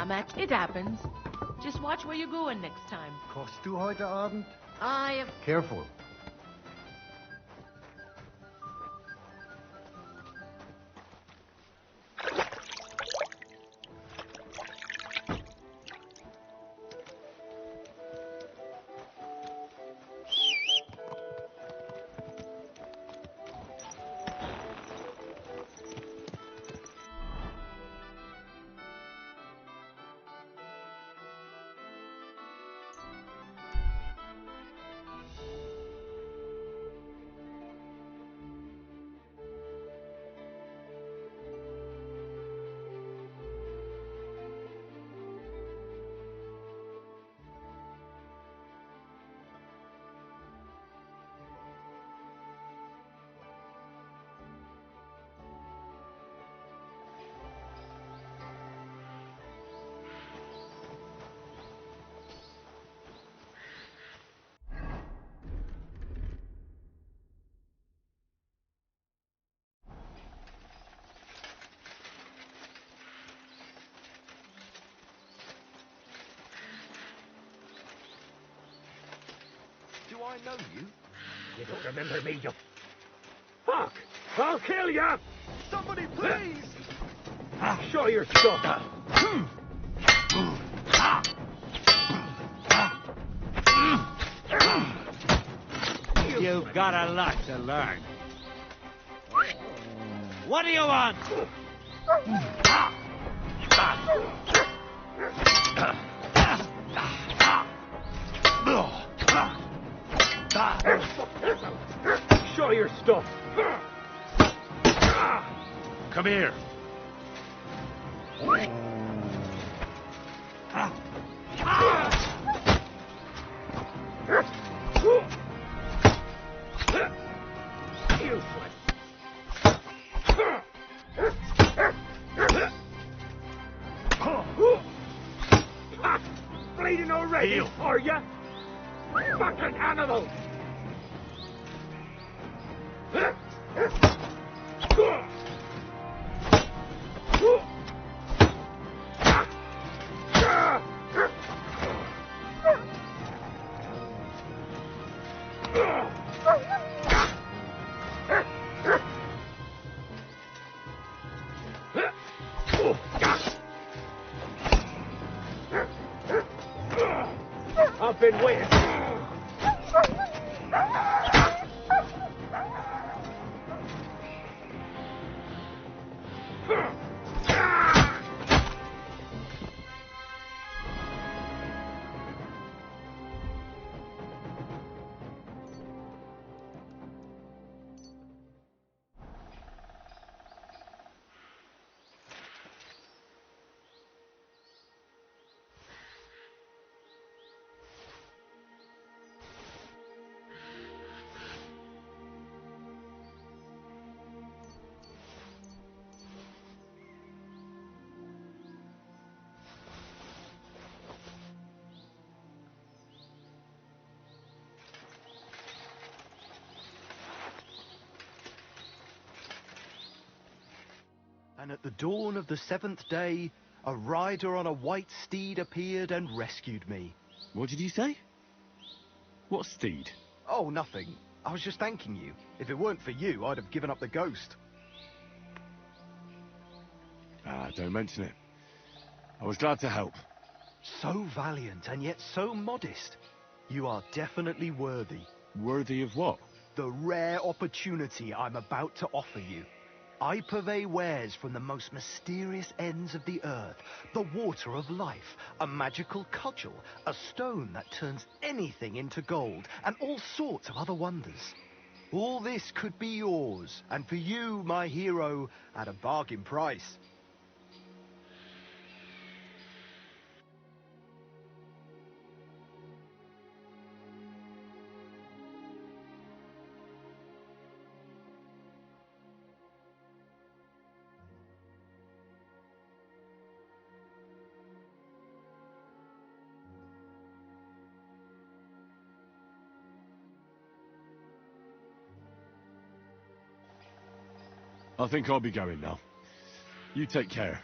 Ja, Max, it happens. Just watch where you're going next time. Kochst du heute Abend? I... Careful. Do I know you? You don't remember me, you... Fuck! I'll kill you! Somebody, please! Show your stuff! You've got a lot to learn. What do you want? Show your stuff! Come here. Bleeding already, are ya? Fucking animal! I've been waiting. And at the dawn of the 7th day, a rider on a white steed appeared and rescued me. What did you say? What steed? Oh, nothing. I was just thanking you. If it weren't for you, I'd have given up the ghost. Ah, don't mention it. I was glad to help. So valiant and yet so modest. You are definitely worthy. Worthy of what? The rare opportunity I'm about to offer you. I purvey wares from the most mysterious ends of the earth. The water of life, a magical cudgel, a stone that turns anything into gold, and all sorts of other wonders. All this could be yours, and for you, my hero, at a bargain price. I think I'll be going now. You take care.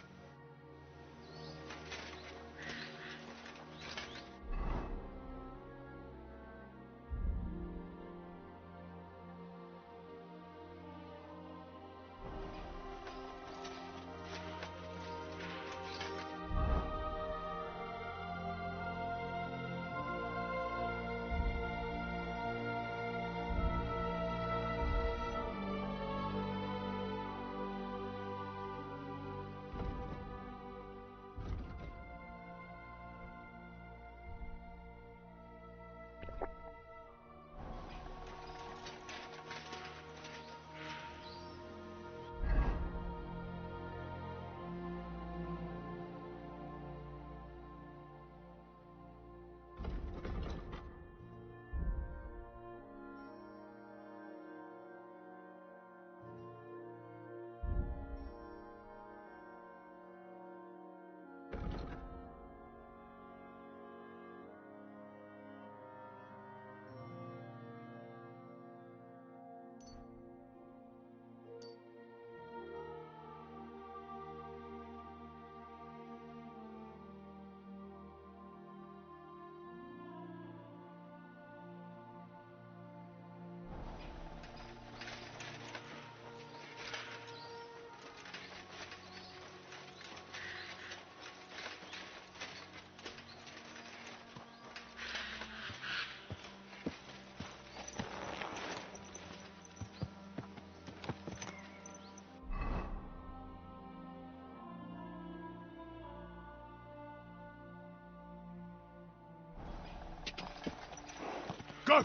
Go!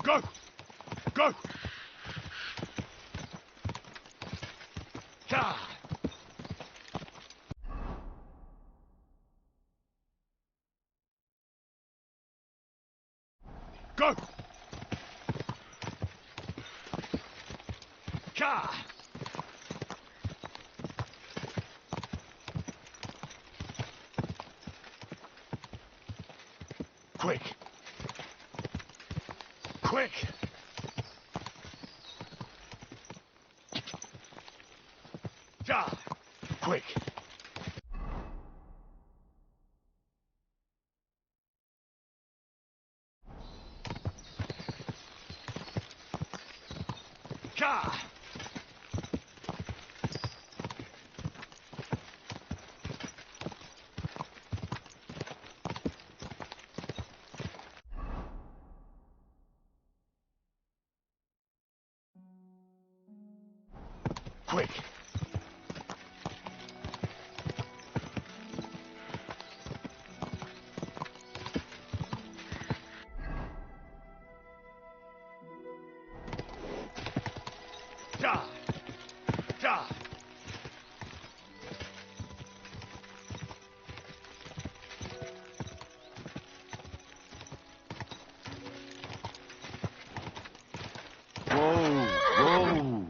Go! Go! Ja! Go! Ja! Quick! Quick! Ja! Quick! Ja! Quick! Ja! Ja! Whoa! Whoa!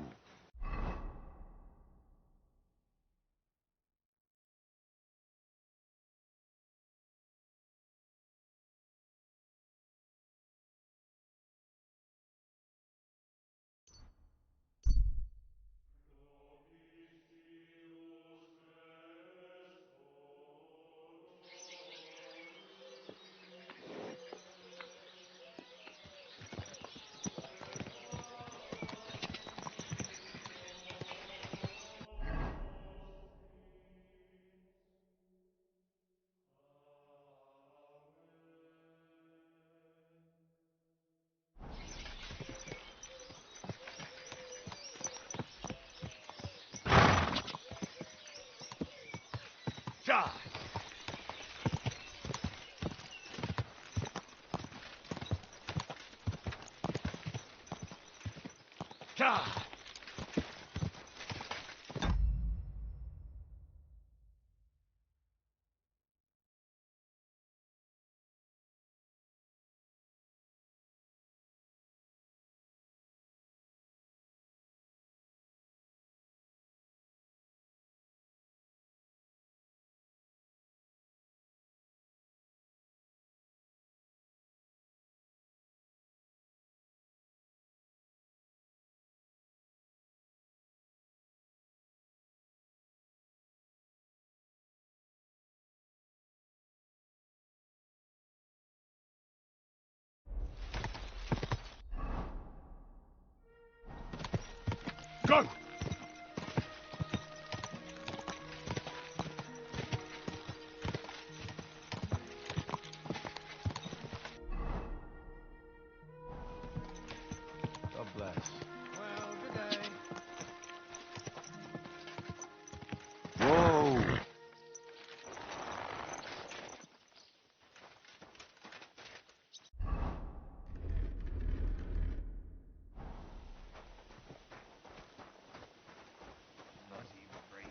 Ja! Ja! Go! God bless. Well, good day. Whoa! Naughty brain.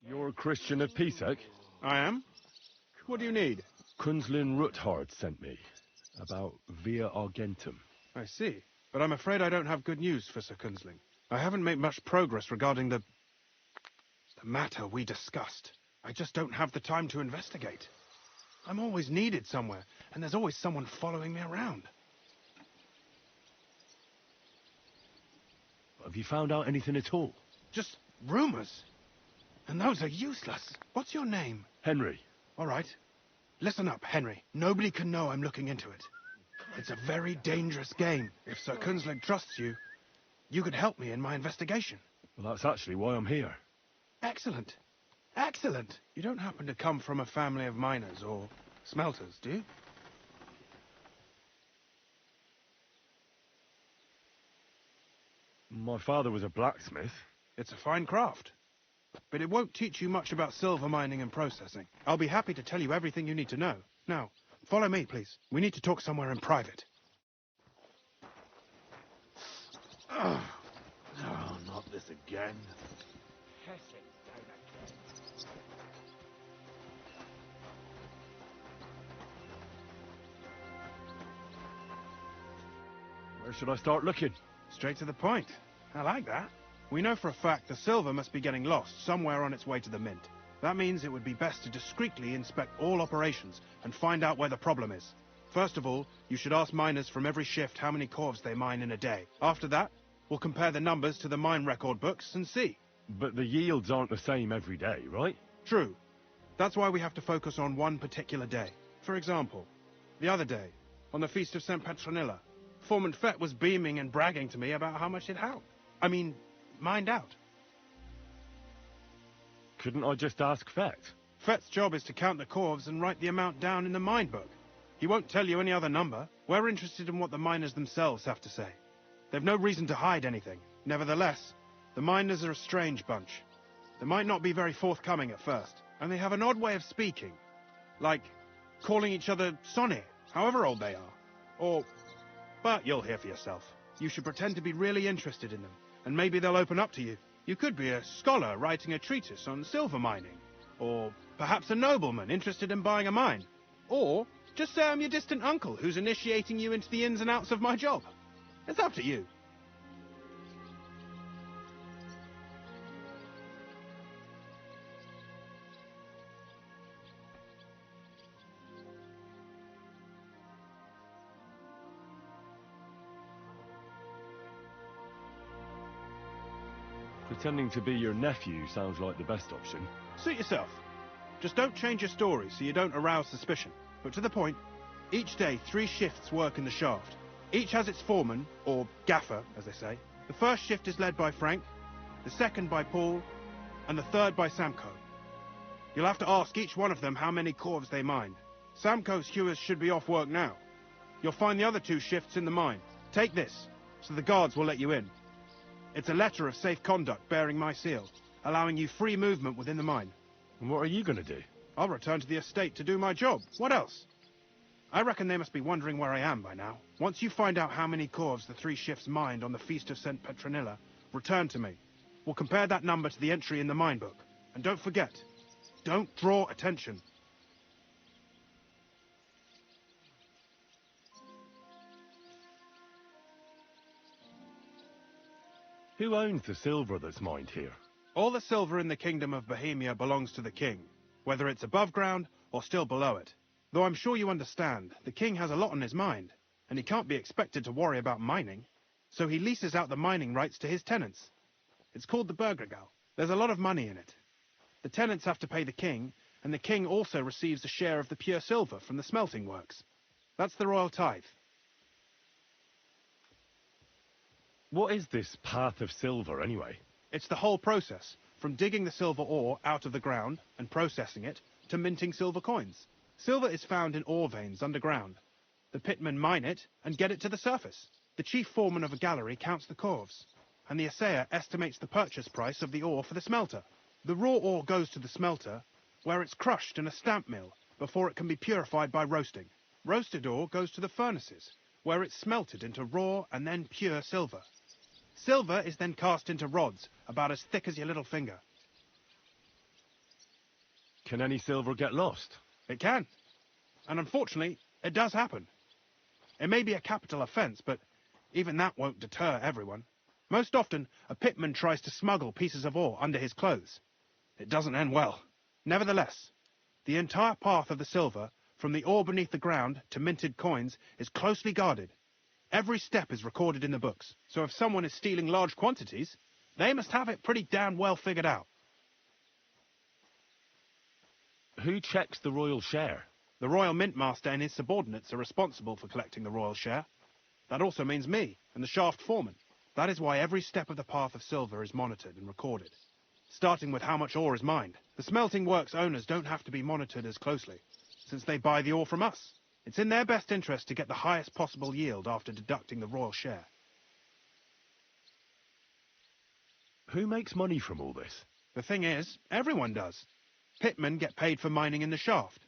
You're a Christian of PSEC? I am? What do you need? Kunzlin Ruthard sent me. About Via Argentum. I see. but I'm afraid I don't have good news for Sir Kunzling. I haven't made much progress regarding the matter we discussed. I just don't have the time to investigate. I'm always needed somewhere, and there's always someone following me around. Have you found out anything at all? Just rumors. And those are useless. What's your name? Henry. All right. Listen up, Henry. Nobody can know I'm looking into it. It's a very dangerous game. If Sir Kunzling trusts you, you could help me in my investigation. Well, that's actually why I'm here. Excellent. Excellent. You don't happen to come from a family of miners or smelters, do you? My father was a blacksmith. It's a fine craft. But it won't teach you much about silver mining and processing. I'll be happy to tell you everything you need to know. Now, follow me, please. We need to talk somewhere in private. Oh, not this again. Where should I start looking? Straight to the point. I like that. We know for a fact the silver must be getting lost somewhere on its way to the mint. That means it would be best to discreetly inspect all operations and find out where the problem is. First of all, you should ask miners from every shift how many corves they mine in a day. After that, we'll compare the numbers to the mine record books and see. But the yields aren't the same every day, right? True. That's why we have to focus on one particular day. For example, the other day, on the Feast of St. Petronilla, Foreman Fett was beaming and bragging to me about how much it helped. Mined out. Couldn't I just ask Fett? Fett's job is to count the corves and write the amount down in the mine book. He won't tell you any other number. We're interested in what the miners themselves have to say. They've no reason to hide anything. Nevertheless, the miners are a strange bunch. They might not be very forthcoming at first, and they have an odd way of speaking. Like calling each other Sonny, however old they are. But you'll hear for yourself. You should pretend to be really interested in them, and maybe they'll open up to you. You could be a scholar writing a treatise on silver mining, or perhaps a nobleman interested in buying a mine. Or just say I'm your distant uncle who's initiating you into the ins and outs of my job. It's up to you. Pretending to be your nephew sounds like the best option. Suit yourself. Just don't change your story so you don't arouse suspicion. But to the point, each day 3 shifts work in the shaft. Each has its foreman, or gaffer, as they say. The first shift is led by Frank, the second by Paul, and the third by Samko. You'll have to ask each one of them how many corves they mine. Samko's hewers should be off work now. You'll find the other 2 shifts in the mine. Take this, so the guards will let you in. It's a letter of safe conduct bearing my seal, allowing you free movement within the mine. And what are you going to do? I'll return to the estate to do my job. What else? I reckon they must be wondering where I am by now. Once you find out how many corves the 3 shifts mined on the Feast of St. Petronilla, return to me. We'll compare that number to the entry in the mine book. And don't forget, don't draw attention. Who owns the silver that's mined here? All the silver in the Kingdom of Bohemia belongs to the king, whether it's above ground or still below it. Though I'm sure you understand, the king has a lot on his mind, and he can't be expected to worry about mining, so he leases out the mining rights to his tenants. It's called the Burgergau. There's a lot of money in it. The tenants have to pay the king, and the king also receives a share of the pure silver from the smelting works. That's the royal tithe. What is this path of silver, anyway? It's the whole process, from digging the silver ore out of the ground and processing it, to minting silver coins. Silver is found in ore veins underground. The pitmen mine it and get it to the surface. The chief foreman of a gallery counts the corves, and the assayer estimates the purchase price of the ore for the smelter. The raw ore goes to the smelter, where it's crushed in a stamp mill before it can be purified by roasting. Roasted ore goes to the furnaces, where it's smelted into raw and then pure silver. Silver is then cast into rods, about as thick as your little finger. Can any silver get lost? It can. And unfortunately, it does happen. It may be a capital offence, but Even that won't deter everyone. Most often, a pitman tries to smuggle pieces of ore under his clothes. It doesn't end well. Nevertheless, the entire path of the silver, from the ore beneath the ground to minted coins, is closely guarded. Every step is recorded in the books, so if someone is stealing large quantities, they must have it pretty damn well figured out. Who checks the royal share? The Royal Mint Master and his subordinates are responsible for collecting the royal share. That also means me and the shaft foreman. That is why every step of the path of silver is monitored and recorded, starting with how much ore is mined. The smelting works owners don't have to be monitored as closely, since they buy the ore from us. It's in their best interest to get the highest possible yield after deducting the royal share. Who makes money from all this? The thing is, everyone does. Pitmen get paid for mining in the shaft.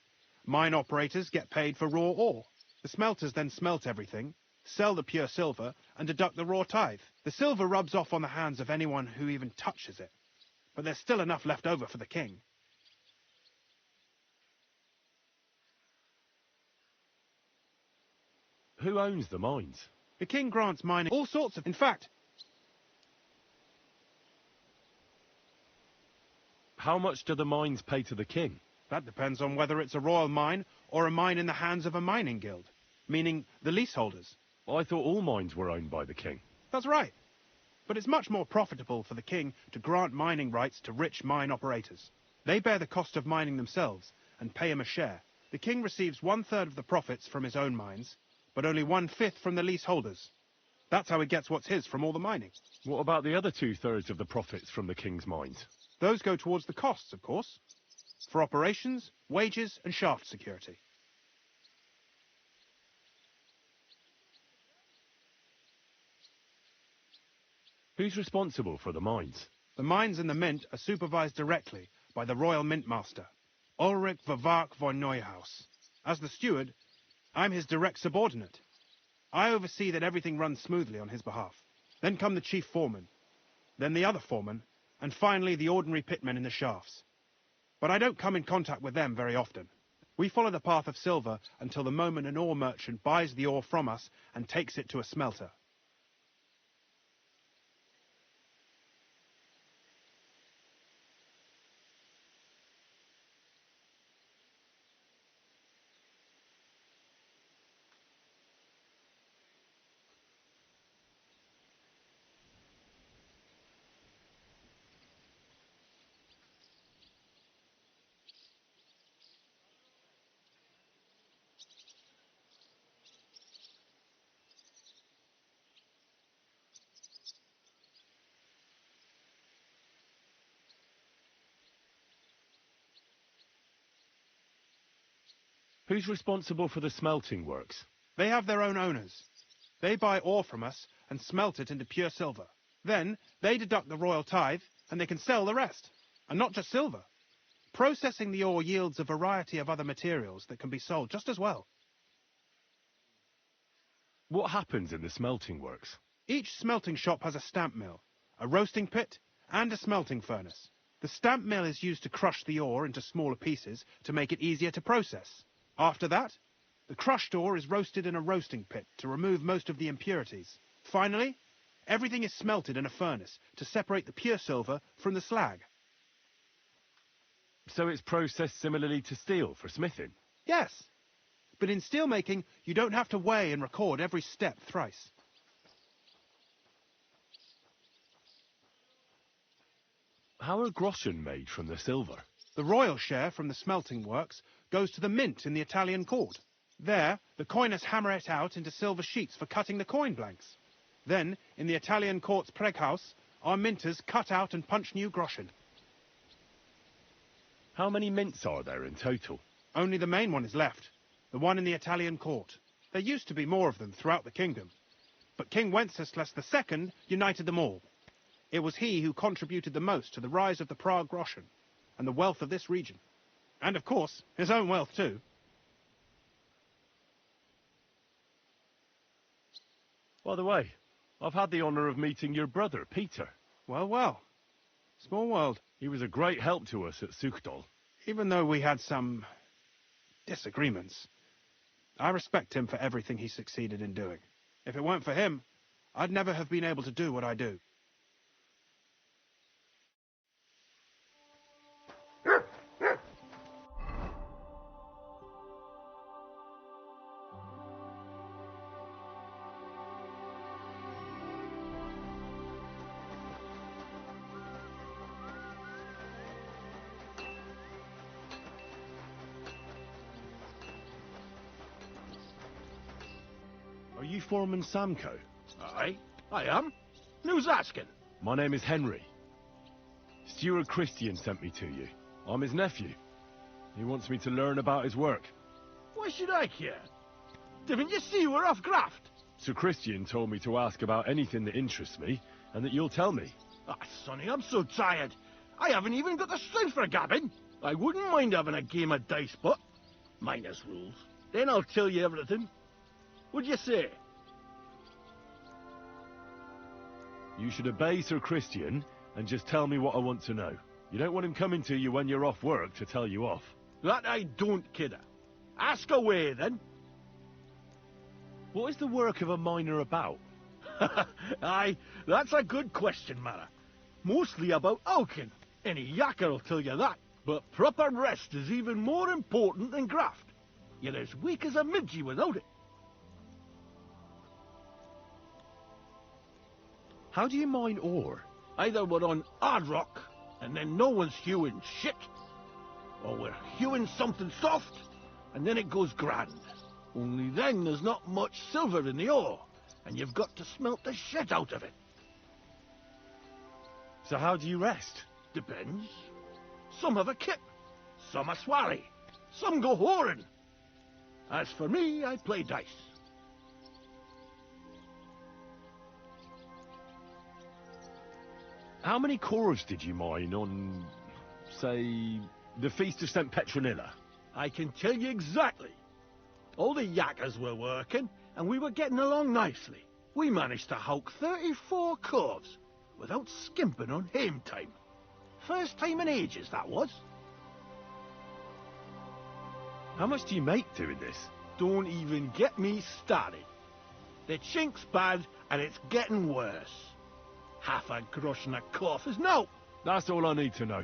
Mine operators get paid for raw ore. The smelters then smelt everything, sell the pure silver, and deduct the raw tithe. The silver rubs off on the hands of anyone who even touches it. But there's still enough left over for the king. Who owns the mines? The king grants mining all sorts of... In fact... How much do the mines pay to the king? That depends on whether it's a royal mine or a mine in the hands of a mining guild, meaning the leaseholders. I thought all mines were owned by the king. That's right. But it's much more profitable for the king to grant mining rights to rich mine operators. They bear the cost of mining themselves and pay him a share. The king receives 1/3 of the profits from his own mines, but only 1/5 from the leaseholders. That's how he gets what's his from all the mining. What about the other 2/3 of the profits from the king's mines? Those go towards the costs, of course, for operations, wages, and shaft security. Who's responsible for the mines? The mines and the mint are supervised directly by the Royal Mint Master, Ulrich Vervark von Neuhaus. As the steward, I'm his direct subordinate. I oversee that everything runs smoothly on his behalf. Then come the chief foreman, then the other foreman, and finally the ordinary pitmen in the shafts. But I don't come in contact with them very often. We follow the path of silver until the moment an ore merchant buys the ore from us and takes it to a smelter. Who's responsible for the smelting works? They have their own owners. They buy ore from us and smelt it into pure silver. Then they deduct the royal tithe and they can sell the rest. And not just silver. Processing the ore yields a variety of other materials that can be sold just as well. What happens in the smelting works? Each smelting shop has a stamp mill, a roasting pit, and a smelting furnace. The stamp mill is used to crush the ore into smaller pieces to make it easier to process. After that, the crushed ore is roasted in a roasting pit to remove most of the impurities. Finally, everything is smelted in a furnace to separate the pure silver from the slag. So it's processed similarly to steel for smithing? Yes, but in steelmaking, you don't have to weigh and record every step thrice. How are groschen made from the silver? The royal share from the smelting works goes to the mint in the Italian court. There, the coiners hammer it out into silver sheets for cutting the coin blanks. Then, in the Italian court's preghouse, our minters cut out and punch new groschen. How many mints are there in total? Only the main one is left, the one in the Italian court. There used to be more of them throughout the kingdom, but King Wenceslas II united them all. It was he who contributed the most to the rise of the Prague groschen and the wealth of this region. And, of course, his own wealth, too. By the way, I've had the honour of meeting your brother, Peter. Well, well. Small world. He was a great help to us at Suchdol. Even though we had some disagreements, I respect him for everything he succeeded in doing. If it weren't for him, I'd never have been able to do what I do. Are you Foreman Samco? Aye, I am. Who's asking? My name is Henry. Steward Christian sent me to you. I'm his nephew. He wants me to learn about his work. Why should I care? Didn't you see we're off graft? Sir Christian told me to ask about anything that interests me, and that you'll tell me. Ah, Sonny, I'm so tired. I haven't even got the strength for gabbing. I wouldn't mind having a game of dice, but minus rules. Then I'll tell you everything. What'd you say? You should obey Sir Christian and just tell me what I want to know. You don't want him coming to you when you're off work to tell you off. That I don't, kidder. Ask away, then. What is the work of a miner about? Aye, that's a good question, Mara. Mostly about Alkin. Any yakker will tell you that. But proper rest is even more important than graft. You're as weak as a midgie without it. How do you mine ore? Either we're on hard rock, and then no one's hewing shit, or we're hewing something soft, and then it goes grand. Only then there's not much silver in the ore, and you've got to smelt the shit out of it. So how do you rest? Depends. Some have a kip, some a swally, some go whoring. As for me, I play dice. How many cores did you mine on, say, the Feast of St. Petronilla? I can tell you exactly. All the yakkers were working, and we were getting along nicely. We managed to hulk 34 corves without skimping on hame time. First time in ages, that was. How much do you make doing this? Don't even get me started. The chink's bad, and it's getting worse. Half a grosh and a cough is no. That's all I need to know.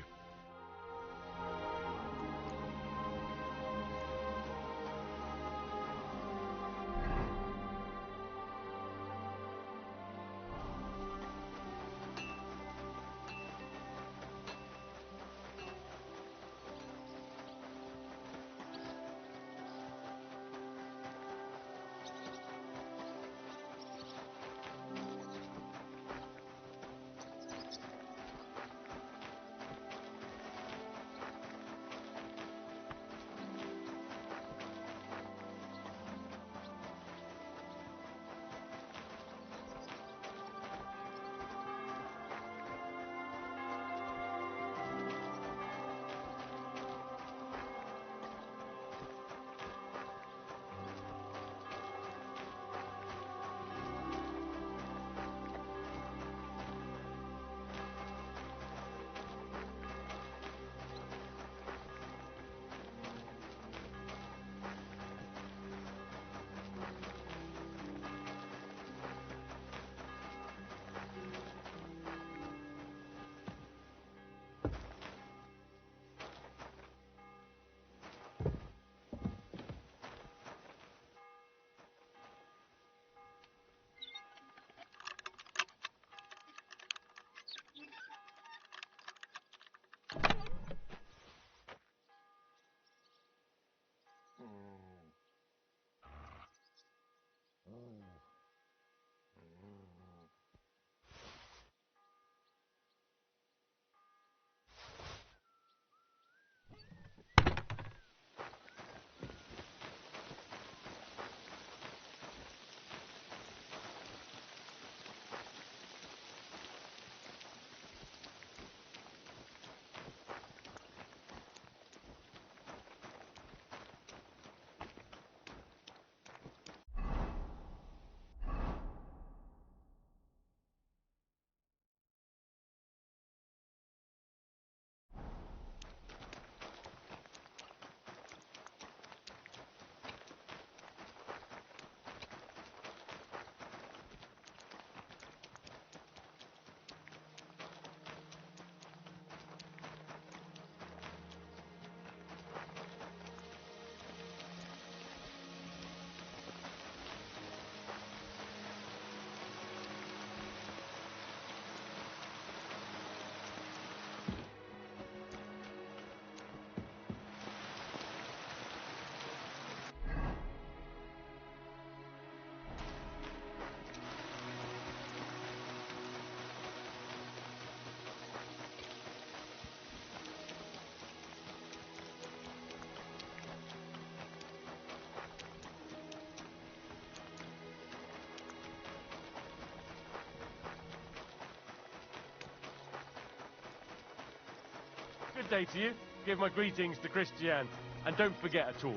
day to you. Give my greetings to Christian. And don't forget a torch.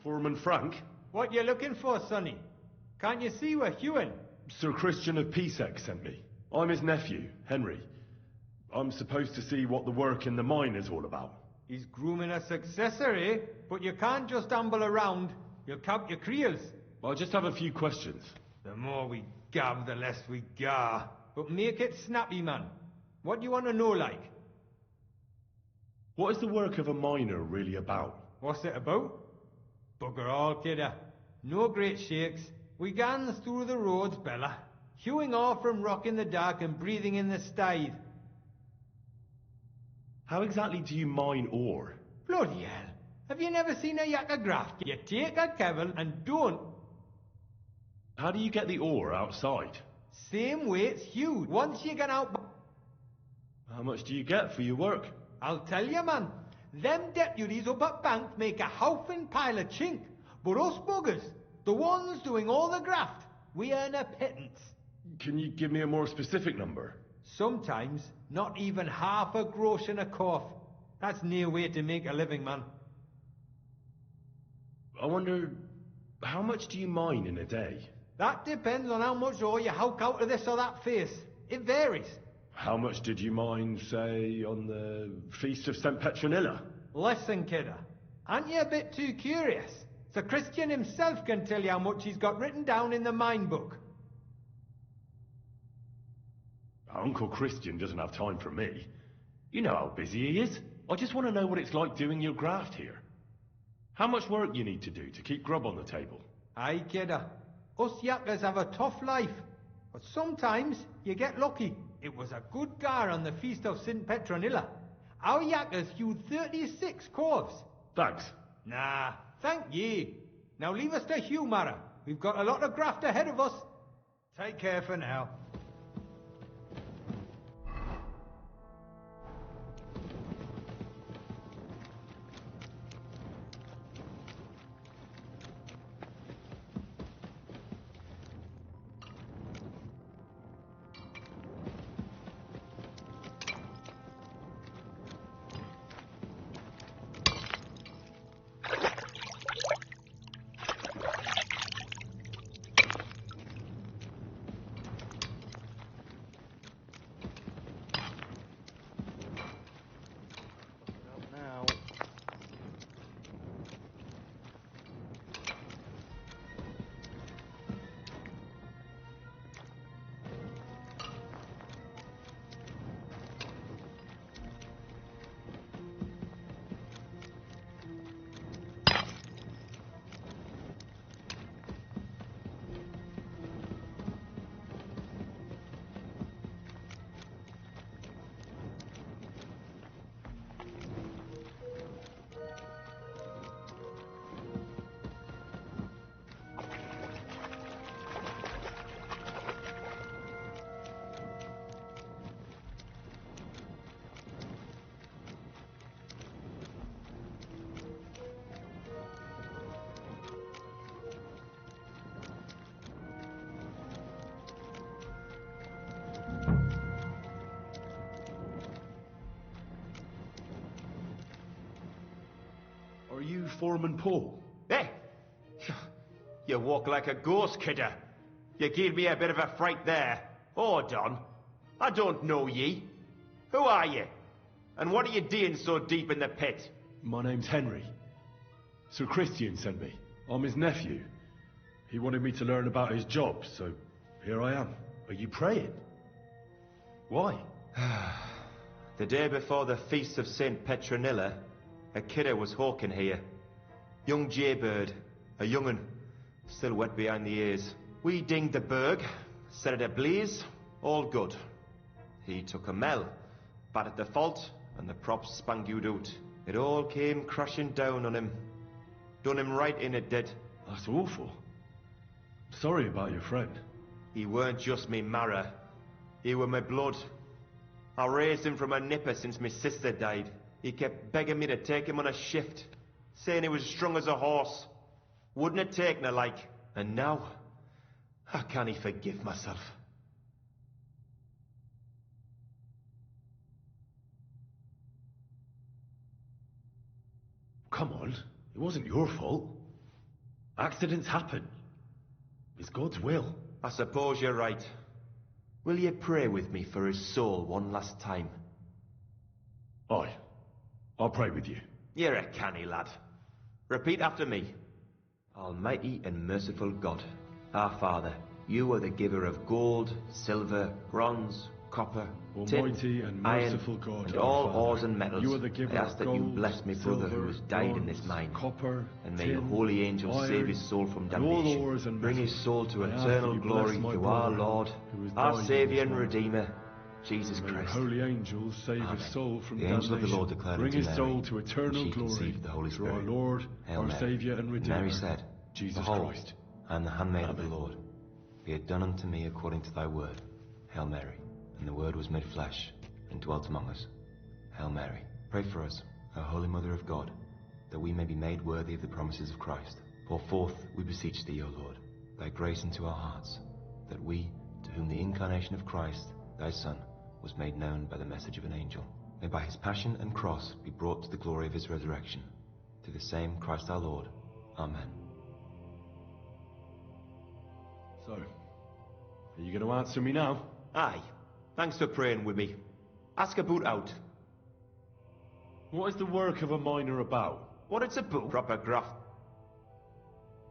Foreman Frank? What you looking for, Sonny? Can't you see we're hewing? Sir Christian of PSEC sent me. I'm his nephew, Henry. I'm supposed to see what the work in the mine is all about. He's grooming a successor, eh? But you can't just amble around. You'll count your creels. I just have a few questions. The more we gav, the less we gar. But make it snappy, man. What do you want to know, like? What is the work of a miner really about? What's it about? Bugger all, kidder. No great shakes. We gans through the roads, Bella. Hewing off from rock in the dark and breathing in the stide. How exactly do you mine ore? Bloody hell. Have you never seen a yakka graft? You take a kevil and don't. How do you get the ore outside? Same way it's hewed. Once you get out... How much do you get for your work? I'll tell you, man. Them deputies up at bank make a howfing pile of chink. But us buggers, the ones doing all the graft, we earn a pittance. Can you give me a more specific number? Sometimes, not even half a grosh and a cough. That's near way to make a living, man. I wonder, how much do you mine in a day? That depends on how much ore you howk out of this or that face. It varies. How much did you mine, say, on the Feast of St. Petronilla? Listen, kidder. Aren't you a bit too curious? Sir Christian himself can tell you how much he's got written down in the mine book. Uncle Christian doesn't have time for me. You know how busy he is. I just want to know what it's like doing your graft here. How much work you need to do to keep grub on the table? Aye, kidder. Us yakkers have a tough life. But sometimes you get lucky. It was a good gar on the Feast of St. Petronilla. Our yakkers hewed 36 corves. Thanks. Nah, thank ye. Now leave us to hew, Mara. We've got a lot of graft ahead of us. Take care for now. Are you Foreman Paul? Hey! You walk like a ghost, kidder. You gave me a bit of a fright there. Hold on. I don't know ye. Who are you? And what are you doing so deep in the pit? My name's Henry. Sir Christian sent me. I'm his nephew. He wanted me to learn about his job, so here I am. Are you praying? Why? The day before the Feast of St. Petronilla, a kidder was hawking here. Young jaybird, a young'un, still wet behind the ears. We dinged the berg, set it ablaze, all good. He took a mell, battered the fault, and the props spangued out. It all came crashing down on him. Done him right in, it did. That's awful. Sorry about your friend. He weren't just me marrow. He were my blood. I raised him from a nipper since my sister died. He kept begging me to take him on a shift, saying he was strong as a horse. Wouldn't have taken her like. And now, I can't forgive myself. Come on, it wasn't your fault. Accidents happen. It's God's will. I suppose you're right. Will you pray with me for his soul one last time? Aye. I'll pray with you. You're a canny lad. Repeat after me. Almighty and merciful God, our Father, you are the giver of gold, silver, bronze, copper, Almighty tin, and merciful God, and our all Father, ores and metals. you are the giver I ask of that gold, you bless my brother who has died in this bronze, mine. copper, And may tin, your holy angels iron, save his soul from and all damnation. ores and Bring his metals. soul to I ask eternal that you bless glory my through our brother Lord, who has our died in Saviour this and mine. Redeemer, Jesus May your Christ. holy angels save Amen. his soul from The damnation. angel of the Lord declared Bring unto his Mary, soul to and eternal she glory conceived the Holy through our Spirit. Lord, Hail our Mary. Saviour and And Redeemer, Mary said, Jesus Behold, Christ. I am the handmaid of the Amen. Lord. Be it done unto me according to thy word. Hail Mary. And the Word was made flesh, and dwelt among us. Hail Mary. Pray for us, O Holy Mother of God, that we may be made worthy of the promises of Christ. Pour forth, we beseech thee, O Lord, thy grace into our hearts, that we, to whom the incarnation of Christ, thy Son, was made known by the message of an angel, may by his passion and cross be brought to the glory of his resurrection. Through the same Christ our Lord. Amen. So, are you going to answer me now? Aye. Thanks for praying with me. Ask about out. What is the work of a miner about? What it's about? Proper graft.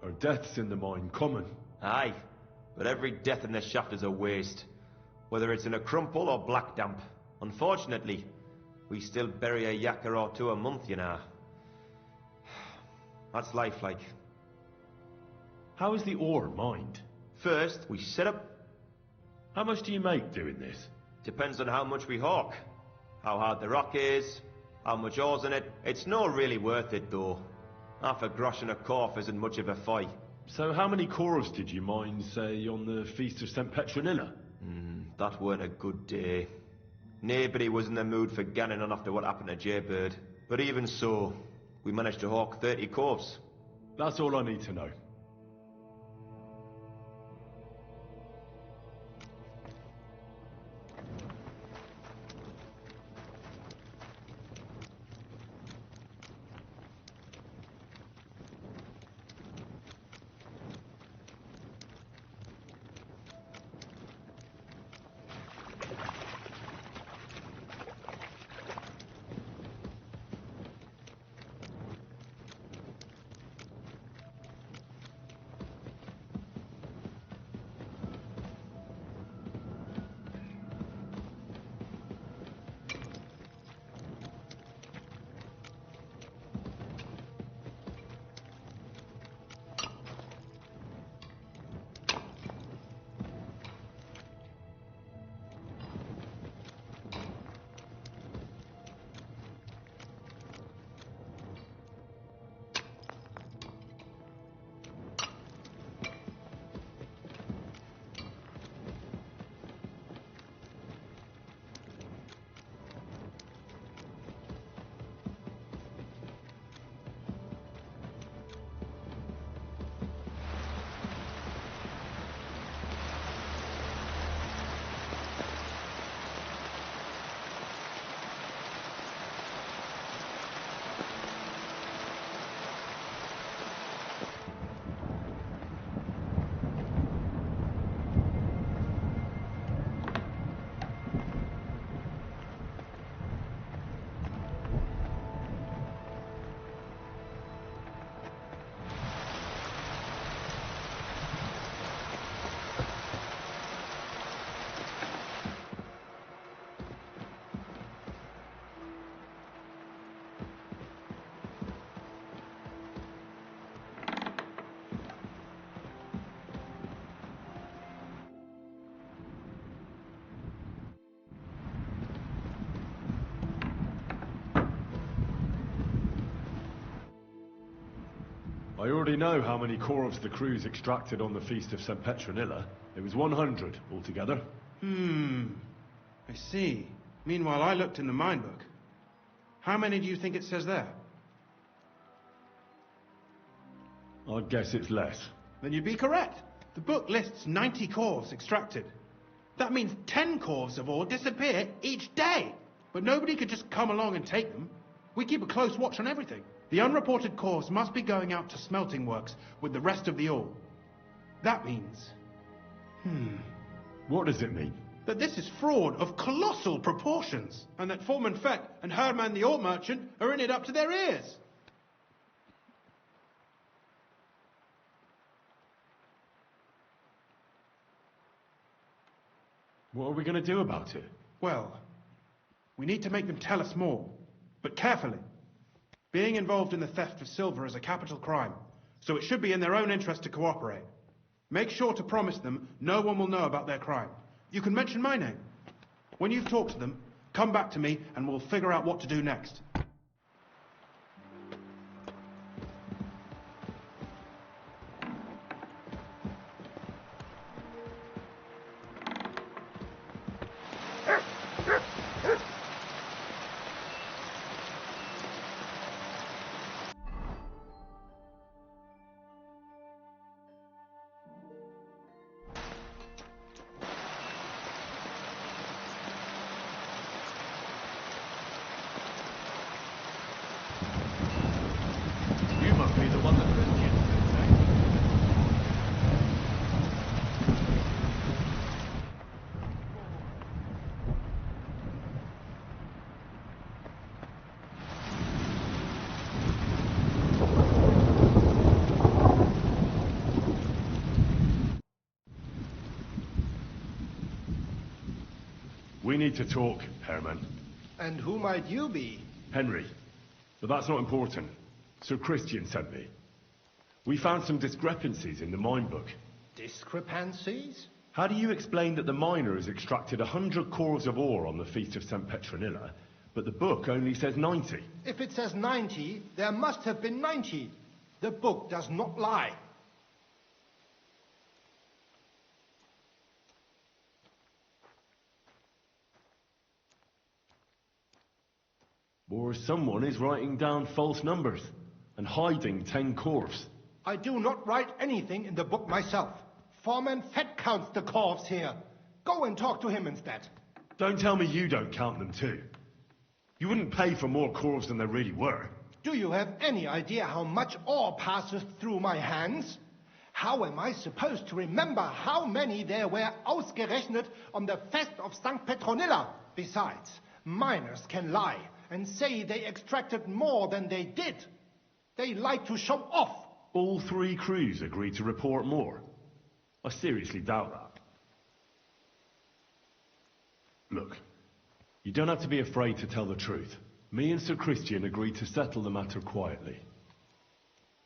Are deaths in the mine common? Aye. But every death in the shaft is a waste. Whether it's in a crumple or black damp. Unfortunately, we still bury a yakka or two a month, you know. That's life like. How is the ore mined? First, we set up. How much do you make doing this? Depends on how much we hawk. How hard the rock is, how much ore's in it. It's not really worth it, though. Half a grosh and a corf isn't much of a fight. So how many cores did you mine, say, on the Feast of St. Petronilla? That weren't a good day. Nobody was in the mood for ganning on after what happened to Jaybird. But even so, we managed to hawk 30 corves. That's all I need to know. I already know how many corves the crews extracted on the Feast of St. Petronilla. It was 100 altogether. I see. Meanwhile, I looked in the mine book. How many do you think it says there? I'd guess it's less. Then you'd be correct. The book lists 90 corves extracted. That means 10 corves of ore disappear each day. But nobody could just come along and take them. We keep a close watch on everything. The unreported corves must be going out to smelting works with the rest of the ore. That means... What does it mean? that this is fraud of colossal proportions, and that Foreman Feck and Herman the ore merchant are in it up to their ears. What are we going to do about it? Well, we need to make them tell us more, but carefully. Being involved in the theft of silver is a capital crime, so it should be in their own interest to cooperate. Make sure to promise them no one will know about their crime. You can mention my name. When you've talked to them, come back to me and we'll figure out what to do next. We need to talk, Herman. And who might you be? Henry. But that's not important. Sir Christian sent me. We found some discrepancies in the mine book. Discrepancies? How do you explain that the miner has extracted 100 cores of ore on the Feast of St. Petronilla, but the book only says 90? If it says 90, there must have been 90. The book does not lie. Or someone is writing down false numbers and hiding 10 corves. I do not write anything in the book myself. Foreman Fett counts the corves here. Go and talk to him instead. Don't tell me you don't count them too. You wouldn't pay for more corves than there really were. Do you have any idea how much ore passes through my hands? How am I supposed to remember how many there were ausgerechnet on the Fest of St. Petronilla? Besides, miners can lie and say they extracted more than they did. They like to show off. All 3 crews agreed to report more. I seriously doubt that. Look, you don't have to be afraid to tell the truth. Me and Sir Christian agreed to settle the matter quietly.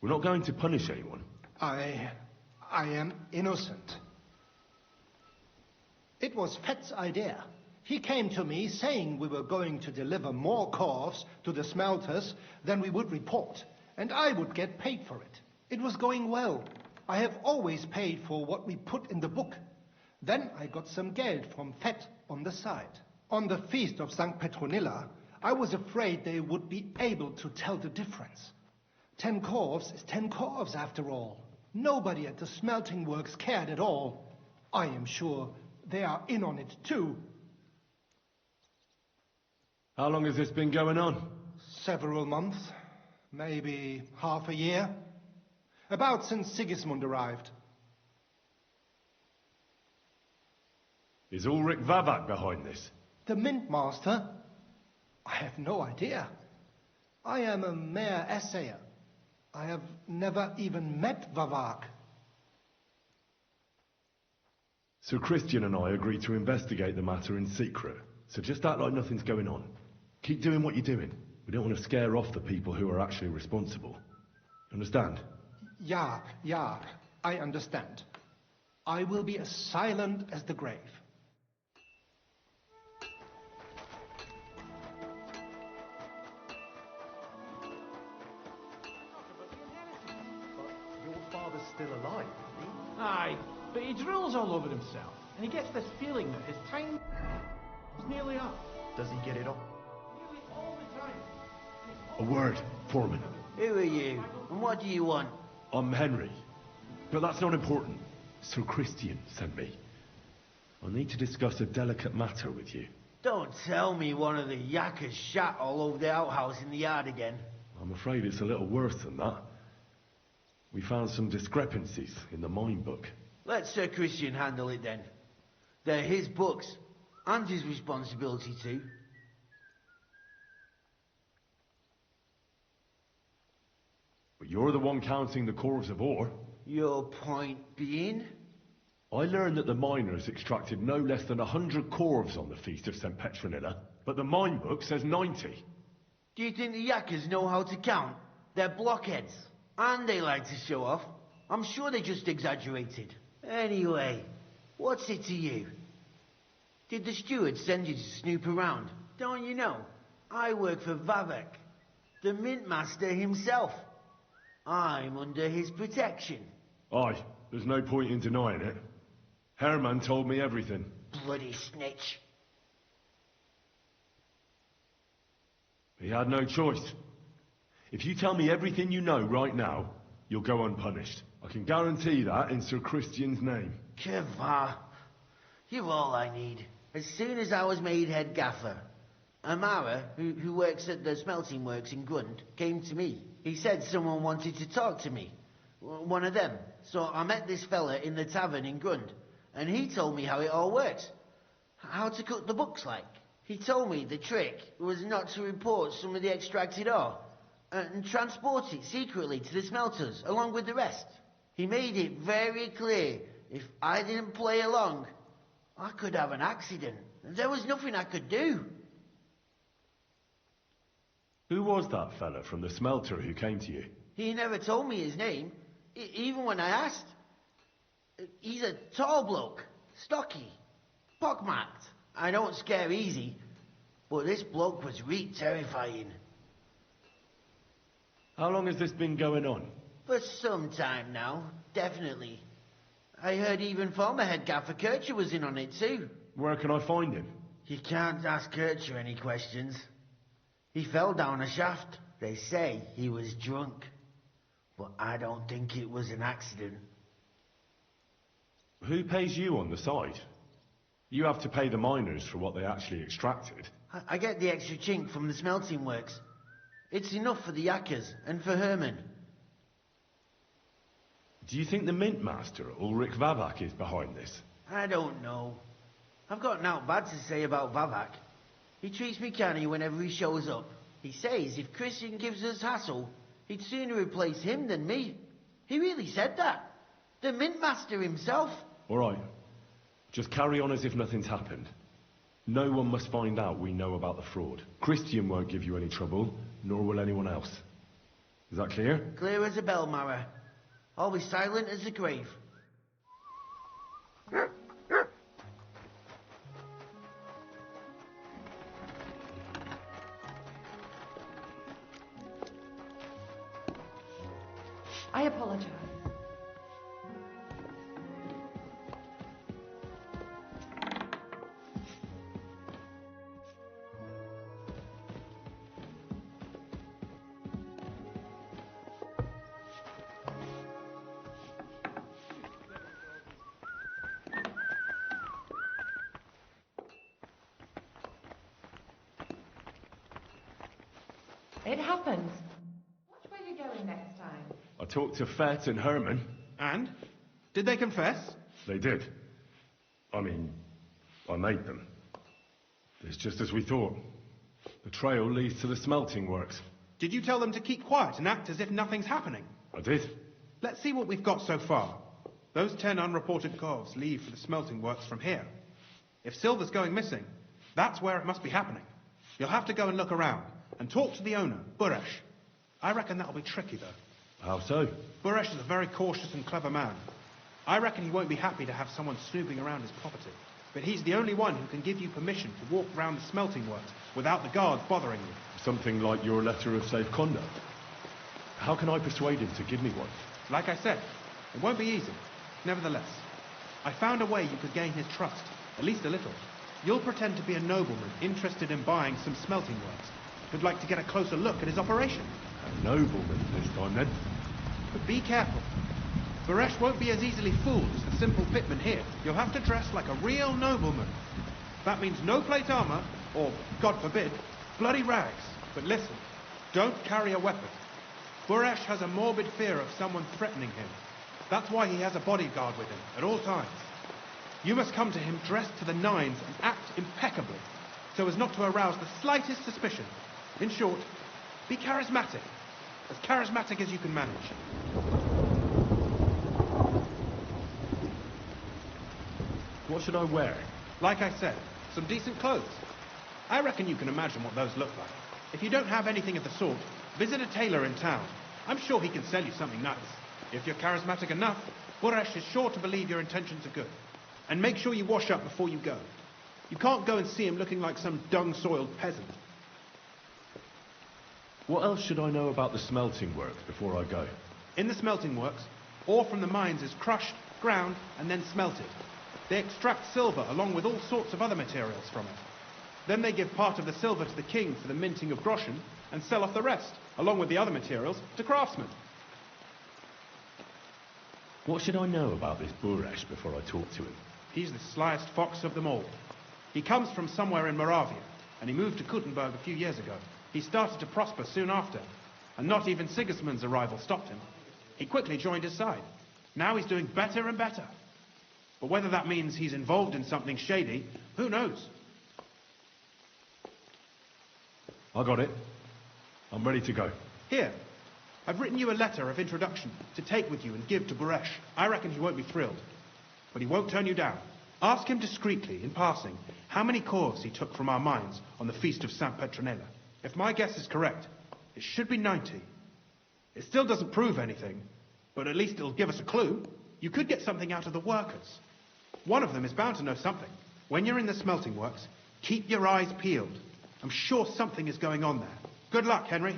We're not going to punish anyone. I am innocent. It was Fett's idea. He came to me saying we were going to deliver more corves to the smelters than we would report, and I would get paid for it. It was going well. I have always paid for what we put in the book. Then I got some geld from Fett on the side. On the Feast of St. Petronilla, I was afraid they would be able to tell the difference. 10 corves is 10 corves after all. Nobody at the smelting works cared at all. I am sure they are in on it too. How long has this been going on? Several months, maybe half a year. About since Sigismund arrived. Is Ulrich Vavak behind this? The Mint Master? I have no idea. I am a mere assayer. I have never even met Vavak. Sir Christian and I agreed to investigate the matter in secret, so just act like nothing's going on. Keep doing what you're doing. We don't want to scare off the people who are actually responsible. Understand? Yeah, I understand. I will be as silent as the grave. But your father's still alive, isn't he? Aye, but he drools all over himself, and he gets this feeling that his time is nearly up. Does he get it on? A word, Foreman. Who are you? And what do you want? I'm Henry. But that's not important. Sir Christian sent me. I need to discuss a delicate matter with you. Don't tell me one of the yakkers shat all over the outhouse in the yard again. I'm afraid it's a little worse than that. We found some discrepancies in the mine book. Let Sir Christian handle it then. They're his books, and his responsibility too. But you're the one counting the corves of ore. Your point being? I learned that the miners extracted no less than 100 corves on the Feast of St. Petronilla, but the mine book says 90. Do you think the yakkers know how to count? They're blockheads. And they like to show off. I'm sure they just exaggerated. Anyway, what's it to you? Did the steward send you to snoop around? Don't you know? I work for Vavak, the mint master himself. I'm under his protection. Aye, there's no point in denying it. Herman told me everything. Bloody snitch. He had no choice. If you tell me everything you know right now, you'll go unpunished. I can guarantee that in Sir Christian's name. Keva, you're all I need. As soon as I was made head gaffer, Amara, who works at the smelting works in Grund, came to me. He said someone wanted to talk to me. One of them. So I met this fella in the tavern in Grund, and he told me how it all works. How to cut the books like. He told me the trick was not to report some of the extracted ore, and transport it secretly to the smelters, along with the rest. He made it very clear, if I didn't play along, I could have an accident. There was nothing I could do. Who was that fella from the smelter who came to you? He never told me his name, even when I asked. He's a tall bloke, stocky, pockmarked. I don't scare easy, but this bloke was terrifying. How long has this been going on? For some time now, definitely. I heard even former head gaffer Kircher was in on it too. Where can I find him? You can't ask Kircher any questions. He fell down a shaft. They say he was drunk. But I don't think it was an accident. Who pays you on the side? You have to pay the miners for what they actually extracted. I get the extra chink from the smelting works. It's enough for the yakkers and for Herman. Do you think the mint master, Ulrich Vavak, is behind this? I don't know. I've got naught bad to say about Vavak. He treats me canny whenever he shows up. He says if Christian gives us hassle, he'd sooner replace him than me. He really said that. The mint master himself. All right. Just carry on as if nothing's happened. No one must find out we know about the fraud. Christian won't give you any trouble, nor will anyone else. Is that clear? Clear as a bell, Mara. Always silent as the grave. I apologize. It happens. Which way are you going next time? I talked to Fett and Herman. And? Did they confess? They did. I mean, I made them. It's just as we thought. The trail leads to the smelting works. Did you tell them to keep quiet and act as if nothing's happening? I did. Let's see what we've got so far. Those 10 unreported corves leave for the smelting works from here. If silver's going missing, that's where it must be happening. You'll have to go and look around, and talk to the owner, Buresh. I reckon that'll be tricky, though. How so? Buresh is a very cautious and clever man. I reckon he won't be happy to have someone snooping around his property. But he's the only one who can give you permission to walk around the smelting works without the guards bothering you. Something like your letter of safe conduct. How can I persuade him to give me one? Like I said, it won't be easy. Nevertheless, I found a way you could gain his trust, at least a little. You'll pretend to be a nobleman interested in buying some smelting works, who'd like to get a closer look at his operation. A nobleman this time, then. But be careful. Baresh won't be as easily fooled as the simple pitman here. You'll have to dress like a real nobleman. That means no plate armor, or, God forbid, bloody rags. But listen, don't carry a weapon. Baresh has a morbid fear of someone threatening him. That's why he has a bodyguard with him at all times. You must come to him dressed to the nines and act impeccably, so as not to arouse the slightest suspicion. In short, be charismatic as you can manage. What should I wear? Like I said, some decent clothes. I reckon you can imagine what those look like. If you don't have anything of the sort, visit a tailor in town. I'm sure he can sell you something nice. If you're charismatic enough, Buresh is sure to believe your intentions are good. And make sure you wash up before you go. You can't go and see him looking like some dung-soiled peasant. What else should I know about the smelting works before I go? In the smelting works, ore from the mines is crushed, ground, and then smelted. They extract silver along with all sorts of other materials from it. Then they give part of the silver to the king for the minting of groschen and sell off the rest, along with the other materials, to craftsmen. What should I know about this Buresh before I talk to him? He's the slyest fox of them all. He comes from somewhere in Moravia, and he moved to Kuttenberg a few years ago. He started to prosper soon after, and not even Sigismund's arrival stopped him. He quickly joined his side. Now he's doing better and better. But whether that means he's involved in something shady, who knows? I got it. I'm ready to go. Here, I've written you a letter of introduction to take with you and give to Buresh. I reckon he won't be thrilled, but he won't turn you down. Ask him discreetly, in passing, how many corves he took from our mines on the feast of St. Petronella. If my guess is correct, it should be 90. It still doesn't prove anything, but at least it'll give us a clue. You could get something out of the workers. One of them is bound to know something. When you're in the smelting works, keep your eyes peeled. I'm sure something is going on there. Good luck, Henry.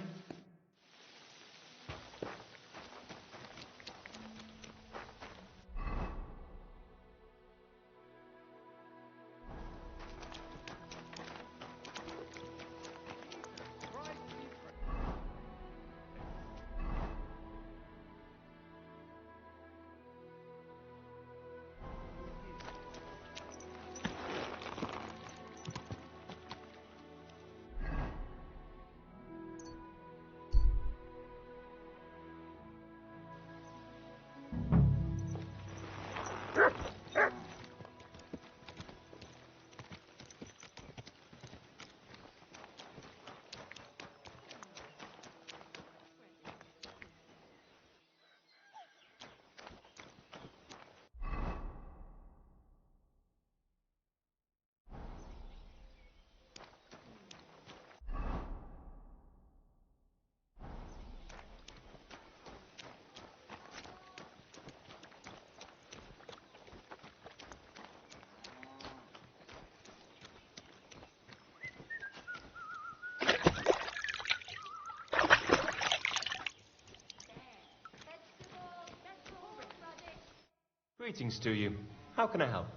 Greetings to you. How can I help?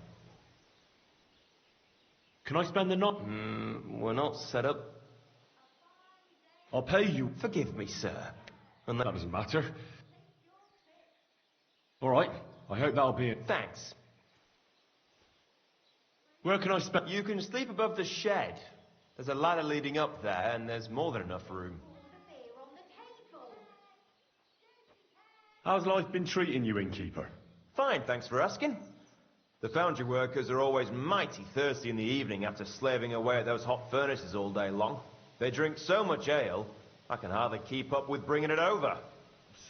Can I spend the night? We're not set up. I'll pay you. Forgive me, sir. That doesn't matter. All right. I hope that'll be it. Thanks. Where can I spend? You can sleep above the shed. There's a ladder leading up there, and there's more than enough room. How's life been treating you, innkeeper? Fine, thanks for asking. The foundry workers are always mighty thirsty in the evening after slaving away at those hot furnaces all day long. They drink so much ale, I can hardly keep up with bringing it over.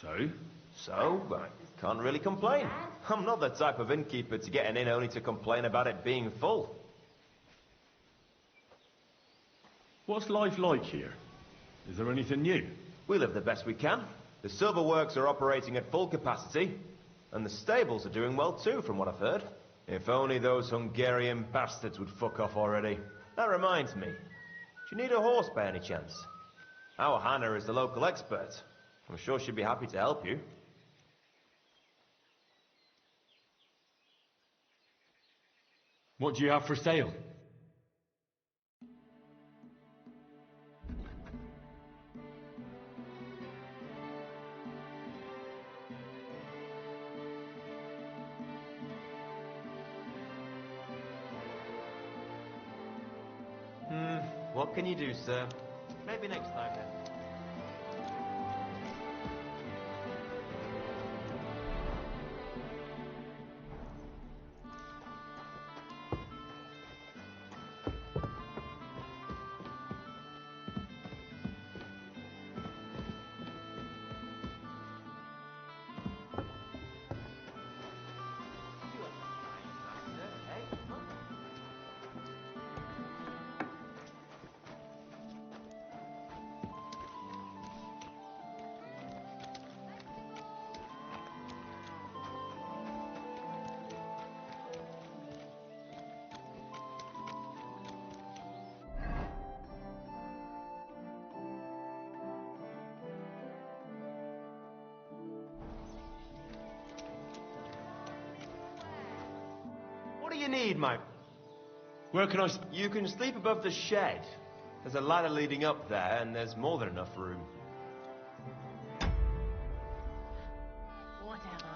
So? So, I can't really complain. I'm not the type of innkeeper to get an inn only to complain about it being full. What's life like here? Is there anything new? We live the best we can. The silver works are operating at full capacity, and the stables are doing well too, from what I've heard. If only those Hungarian bastards would fuck off already. That reminds me. Do you need a horse by any chance? Our Hannah is the local expert. I'm sure she'd be happy to help you. What do you have for sale? What can you do, sir? Maybe next time then. What do you need, mate? Where can I... You can sleep above the shed. There's a ladder leading up there, and there's more than enough room. Whatever.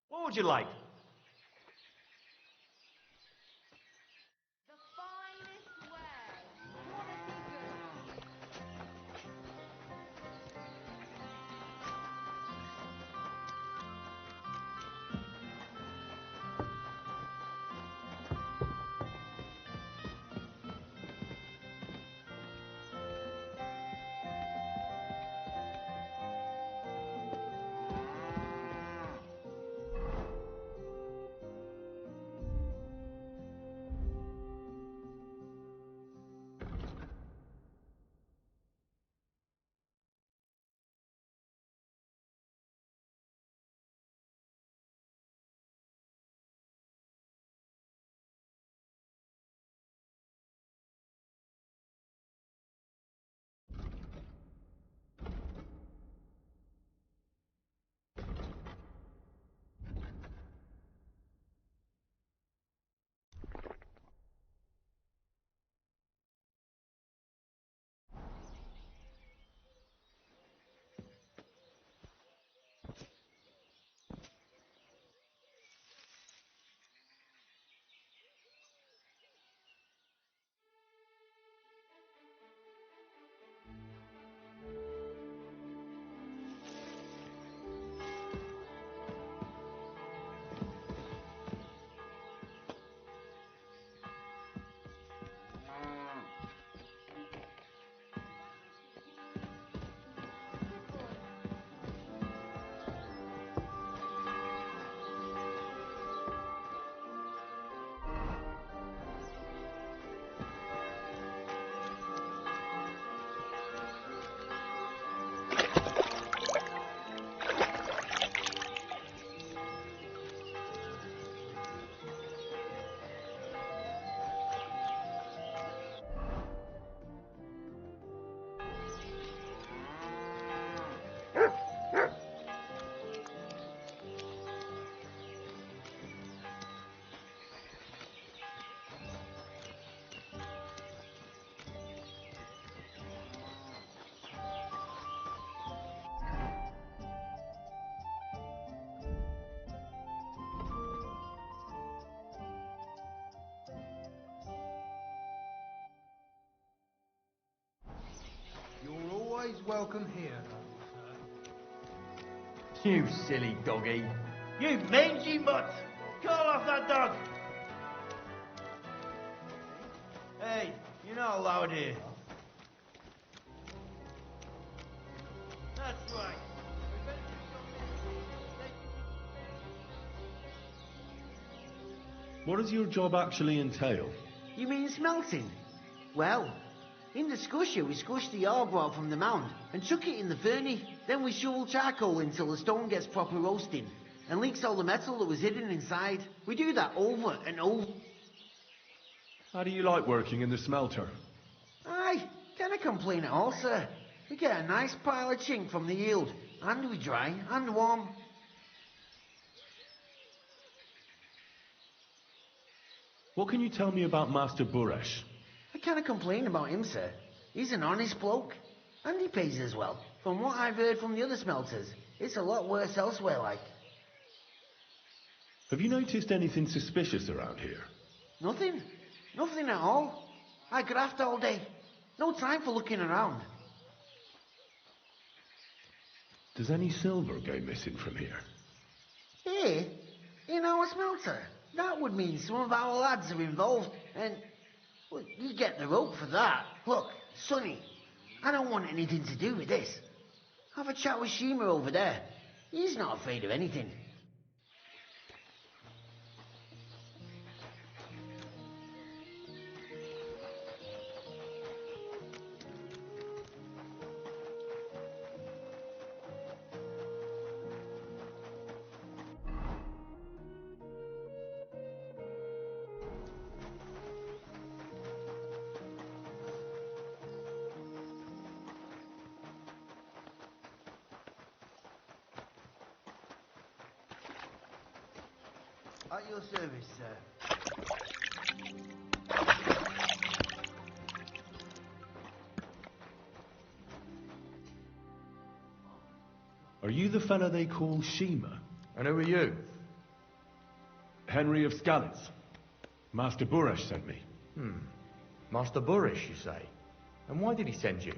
What would you like? The finest wares. Quality goods. welcome here. You silly doggy. You mangy mutt! Call off that dog! Hey, you're not allowed here. That's right. What does your job actually entail? You mean smelting? Well, in the squisher we squish the ore brought from the mound and chuck it in the furnace. Then we shovel charcoal until the stone gets proper roasting and leaks all the metal that was hidden inside. We do that over and over. How do you like working in the smelter? Aye, can't complain at all, sir. We get a nice pile of chink from the yield, and we dry and warm. What can you tell me about Master Buresh? I can't complain about him, sir. He's an honest bloke, and he pays as well. From what I've heard from the other smelters, it's a lot worse elsewhere, like. Have you noticed anything suspicious around here? Nothing. Nothing at all. I graft all day. No time for looking around. Does any silver go missing from here? Here? In our smelter? That would mean some of our lads are involved, and... well, you get the rope for that. Look, Sonny, I don't want anything to do with this. Have a chat with Shima over there. He's not afraid of anything. At your service, sir. Are you the fella they call Shima? And who are you? Henry of Skalitz. Master Buresh sent me. Master Buresh, you say? And why did he send you?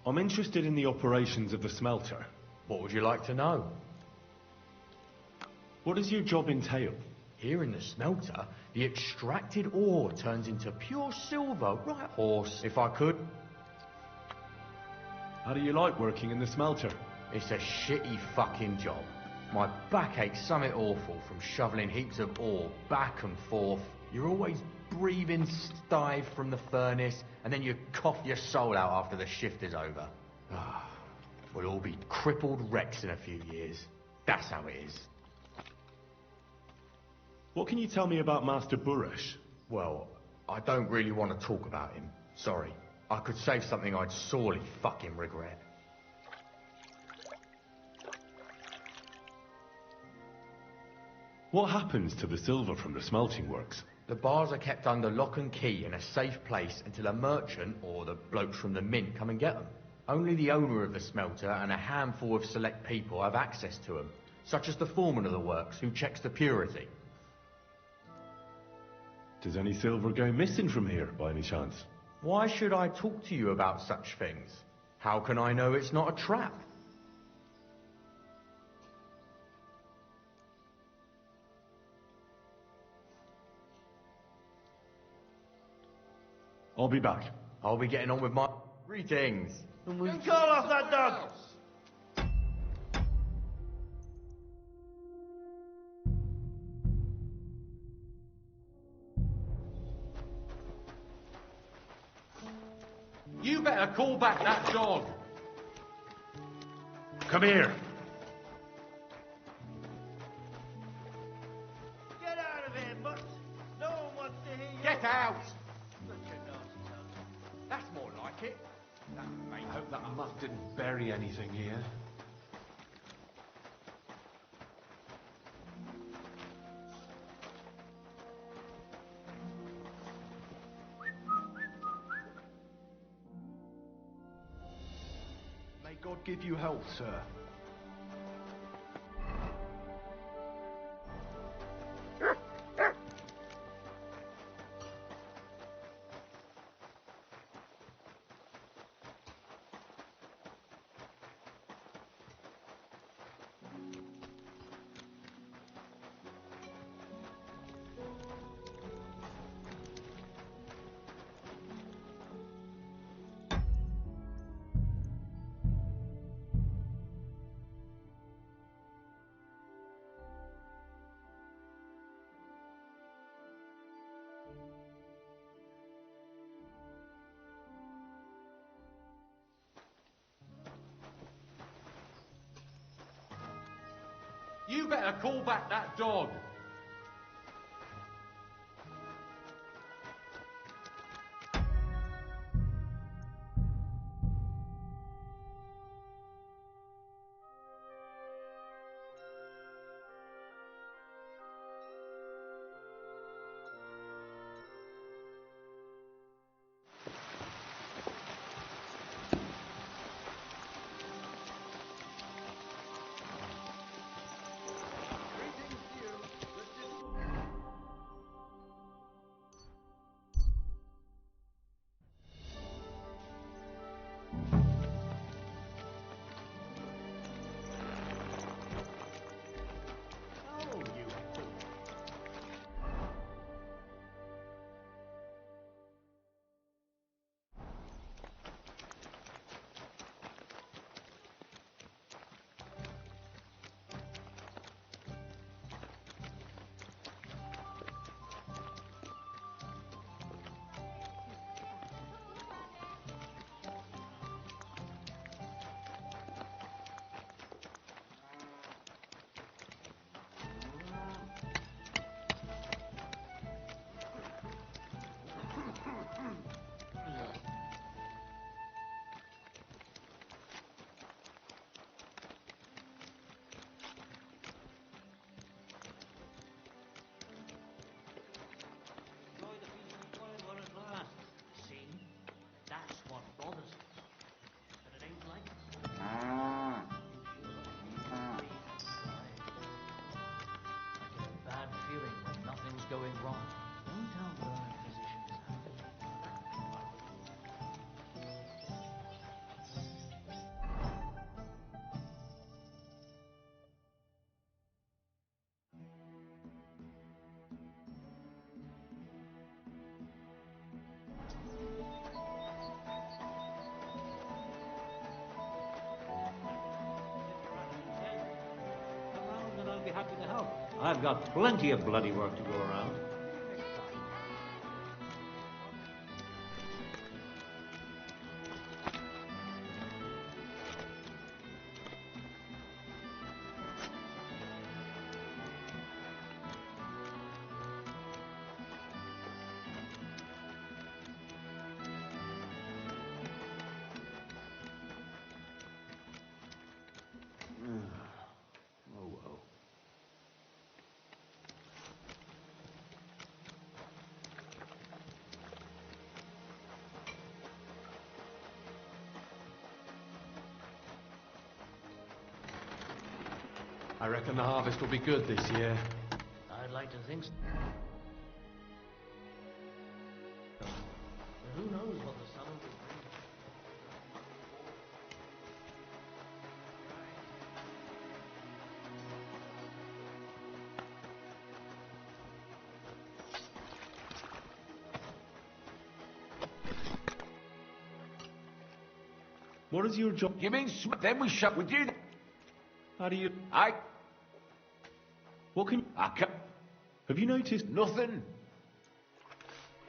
I'm interested in the operations of the smelter. What would you like to know? What does your job entail? Here in the smelter, the extracted ore turns into pure silver, right horse, if I could. How do you like working in the smelter? It's a shitty fucking job. My back aches something awful from shoveling heaps of ore back and forth. You're always breathing stive from the furnace, and then you cough your soul out after the shift is over. We'll all be crippled wrecks in a few years. That's how it is. What can you tell me about Master Buresh? Well, I don't really want to talk about him. Sorry. I could say something I'd sorely fucking regret. What happens to the silver from the smelting works? The bars are kept under lock and key in a safe place until a merchant or the blokes from the mint come and get them. Only the owner of the smelter and a handful of select people have access to them, such as the foreman of the works who checks the purity. Does any silver go missing from here, by any chance? Why should I talk to you about such things? How can I know it's not a trap? I'll be back. I'll be getting on with my greetings. You call off that dog! You better call back that dog. Come here. Get out of here, mutt! No one wants to hear you. Get out! Such a nasty son. That's more like it. I hope that mutt didn't bury anything here. May God give you health, sir. You better call back that dog. Going wrong. Don't tell the physician is Around and I'll be happy to help. I've got plenty of bloody work to go around. Oh well. I reckon the harvest will be good this year. I'd like to think so. But who knows what the summer will bring? What is your job? You mean then we shut with you? How do you... What can... Have you noticed... Nothing.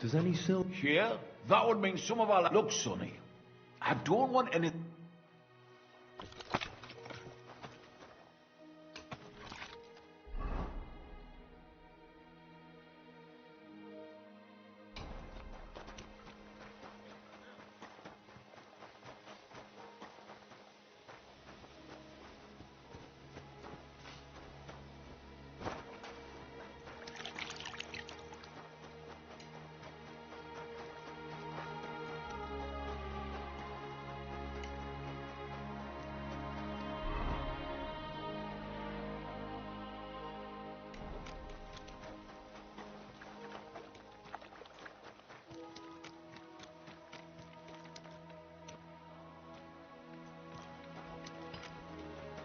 Does any silk... Here? That would mean some of our... Look, Sonny, I don't want any...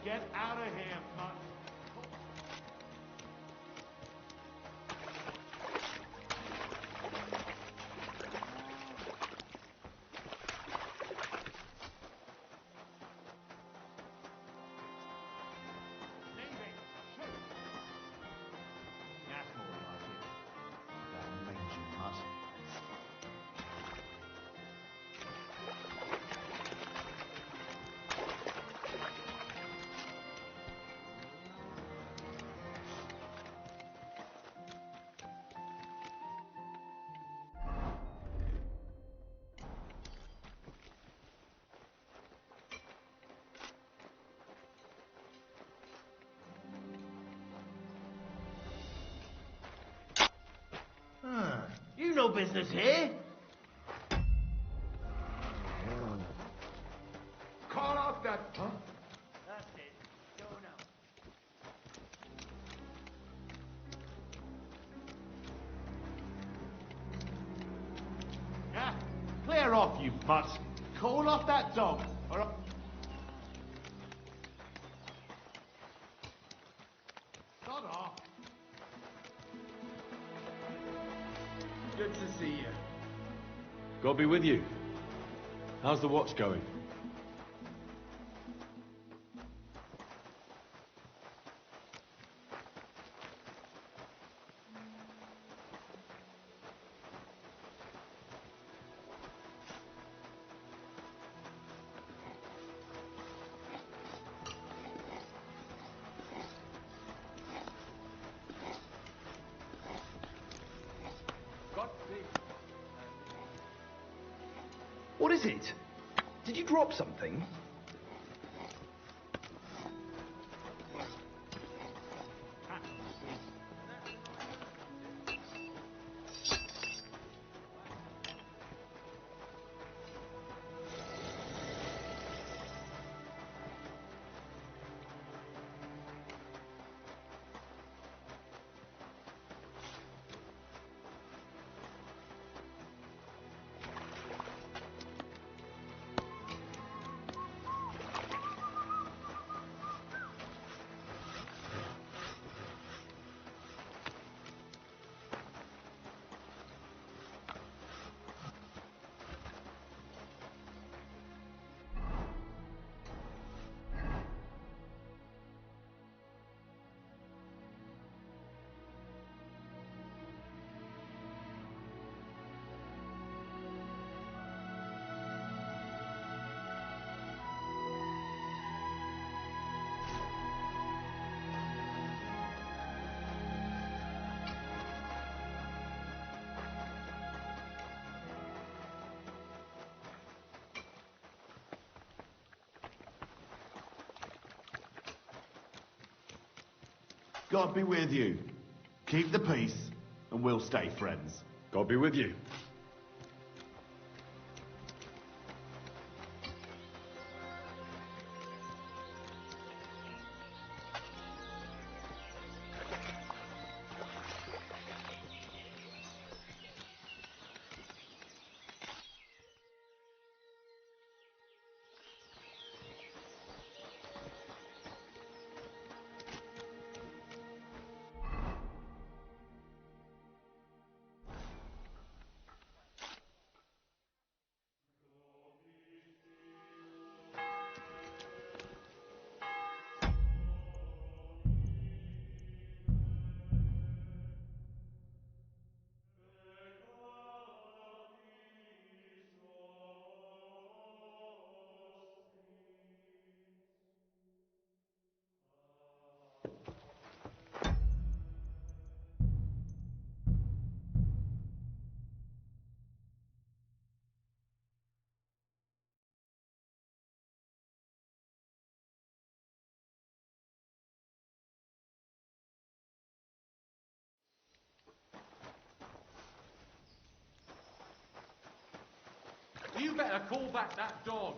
Get out of here, mutt. That's more like it. That mangy mutt. no business here. Call off that... Huh? That's it. Go now. Ah, clear off, you mutt. Call off that dog, or... Sod off. Good to see you. God be with you. How's the watch going? What is it? Did you drop something? God be with you. Keep the peace, and we'll stay friends. God be with you. You better call back that dog.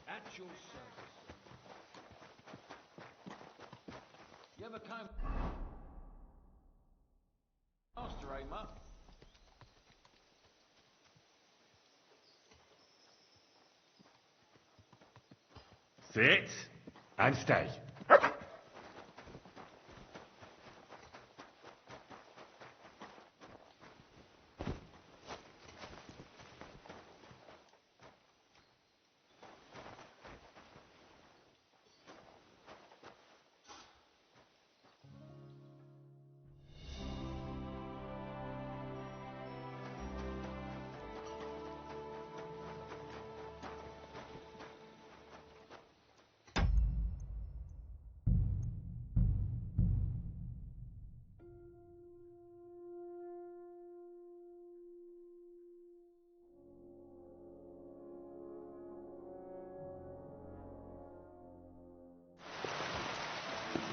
At your service. You ever come... Master, eh, Mutt? Sit and stay.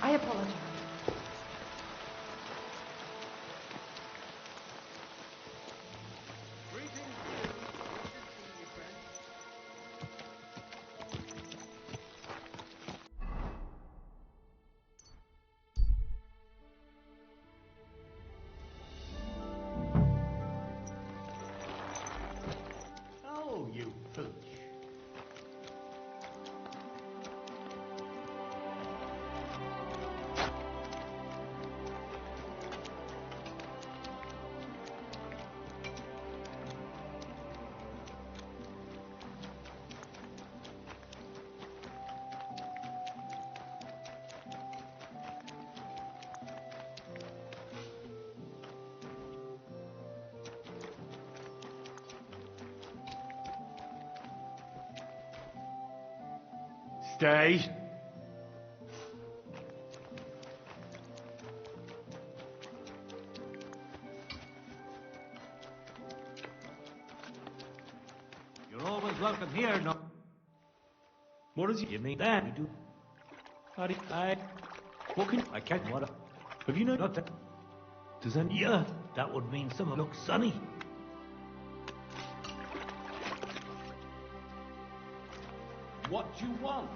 I apologize. Stay. You're always welcome here, no? What does You mean that? We do. What can... I can't. What? Have you know... Not that. Does any... Yeah, that would mean someone looks sunny. What do you want?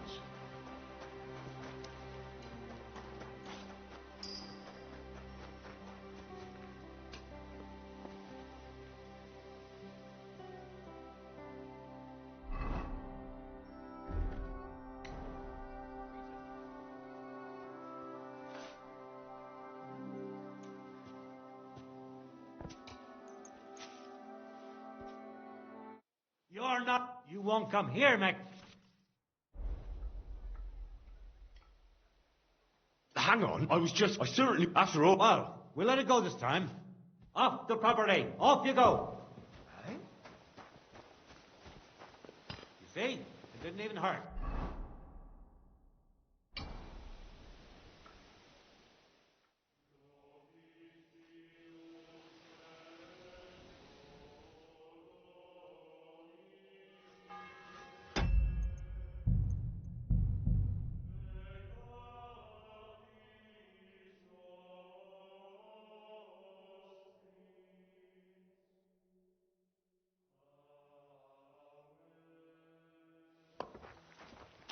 You're not. You won't come here, Mac. Hang on, I certainly... After all... Well, we'll let it go this time. Off the proper lane. Off you go. Hey? You see? It didn't even hurt.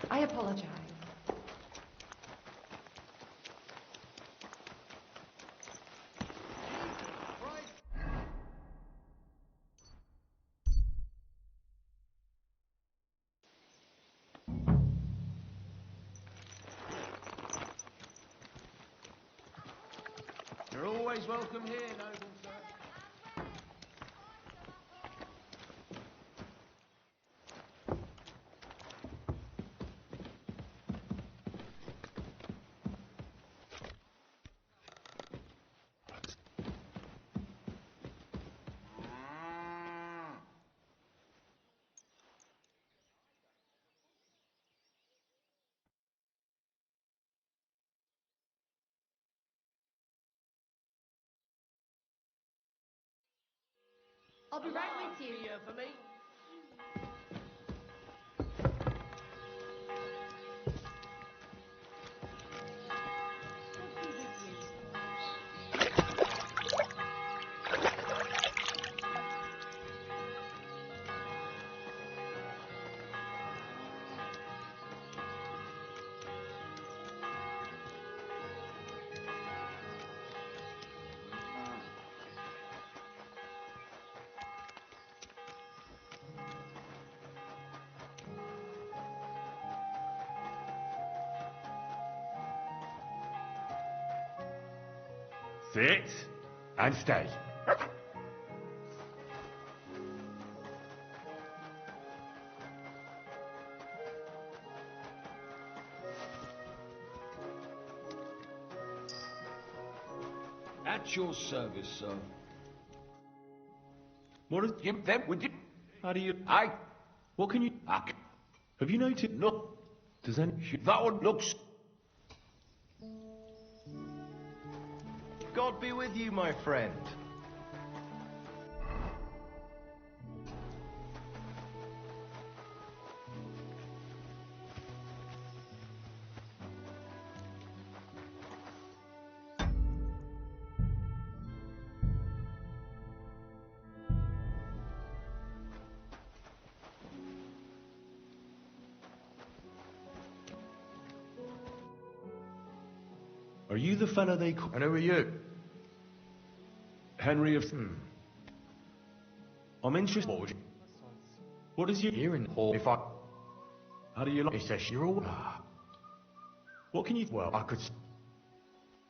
I apologize. You're always welcome here, noble sir. I'll be right with you. Here for me. Sit and stay. At your service, sir. What is... Give them with you. How do you... What can you... Have you noticed... No. Does any... That one looks... God be with you, my friend. Are you the fella they call... And who are you? Henry of... I'm interested... What would you... What is your... Here in the hall, if I... How do you like... He says you're all... What can you... Well, I could...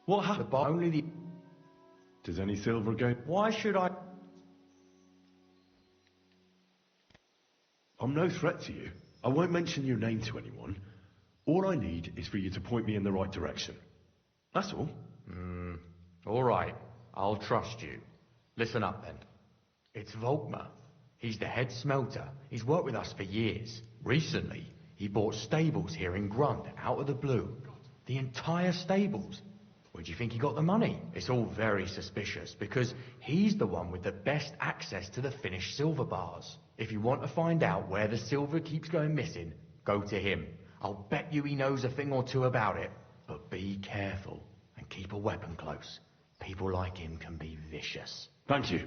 What The happened? bar only the... Does any silver go... Why should I... I'm no threat to you. I won't mention your name to anyone. All I need is for you to point me in the right direction. That's all. All right. I'll trust you. Listen up, then. It's Volkmar. He's the head smelter. He's worked with us for years. Recently, He bought stables here in Grund, out of the blue. The entire stables. Where do you think he got the money? It's all very suspicious, because he's the one with the best access to the finished silver bars. If you want to find out where the silver keeps going missing, go to him. I'll bet you he knows a thing or two about it. But be careful, and keep a weapon close. People like him can be vicious. Thank you.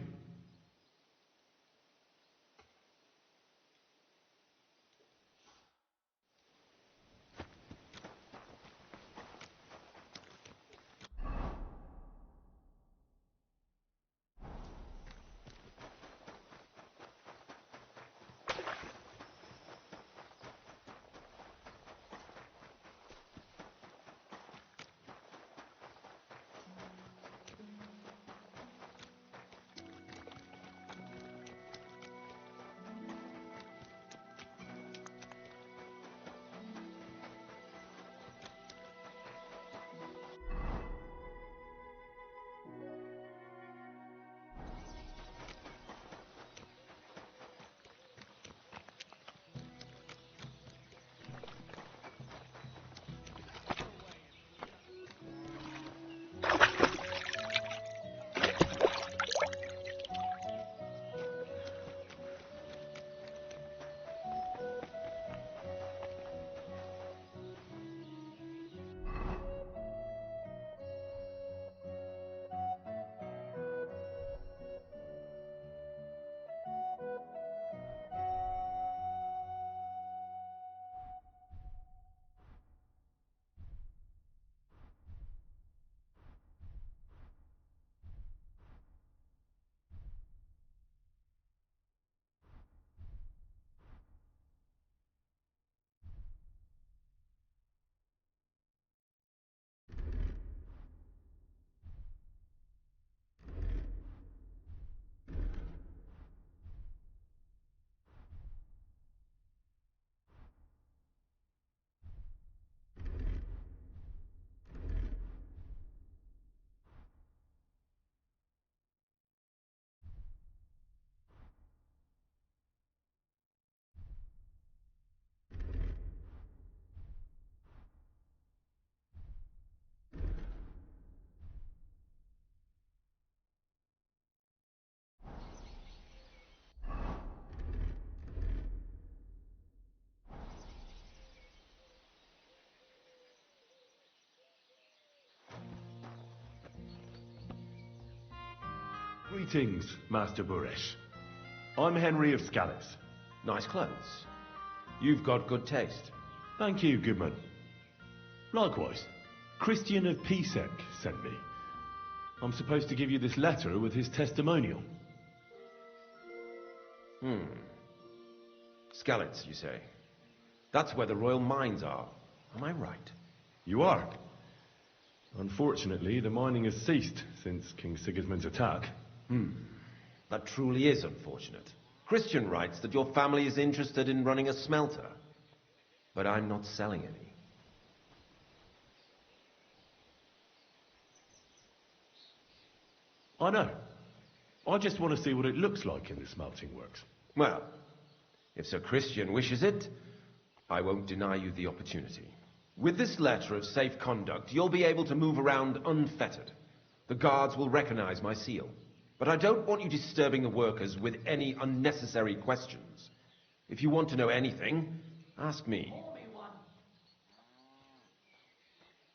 Greetings, Master Buresh. I'm Henry of Scallis. Nice clothes. You've got good taste. Thank you, Goodman. Likewise, Christian of PSEC sent me. I'm supposed to give you this letter with his testimonial. Scallis, you say? That's where the royal mines are. Am I right? You are. Unfortunately, the mining has ceased since King Sigismund's attack. That truly is unfortunate. Christian writes that your family is interested in running a smelter. But I'm not selling any. I know. I just want to see what it looks like in the smelting works. Well, if Sir Christian wishes it, I won't deny you the opportunity. With this letter of safe conduct, you'll be able to move around unfettered. The guards will recognize my seal. But I don't want you disturbing the workers with any unnecessary questions. If you want to know anything, ask me.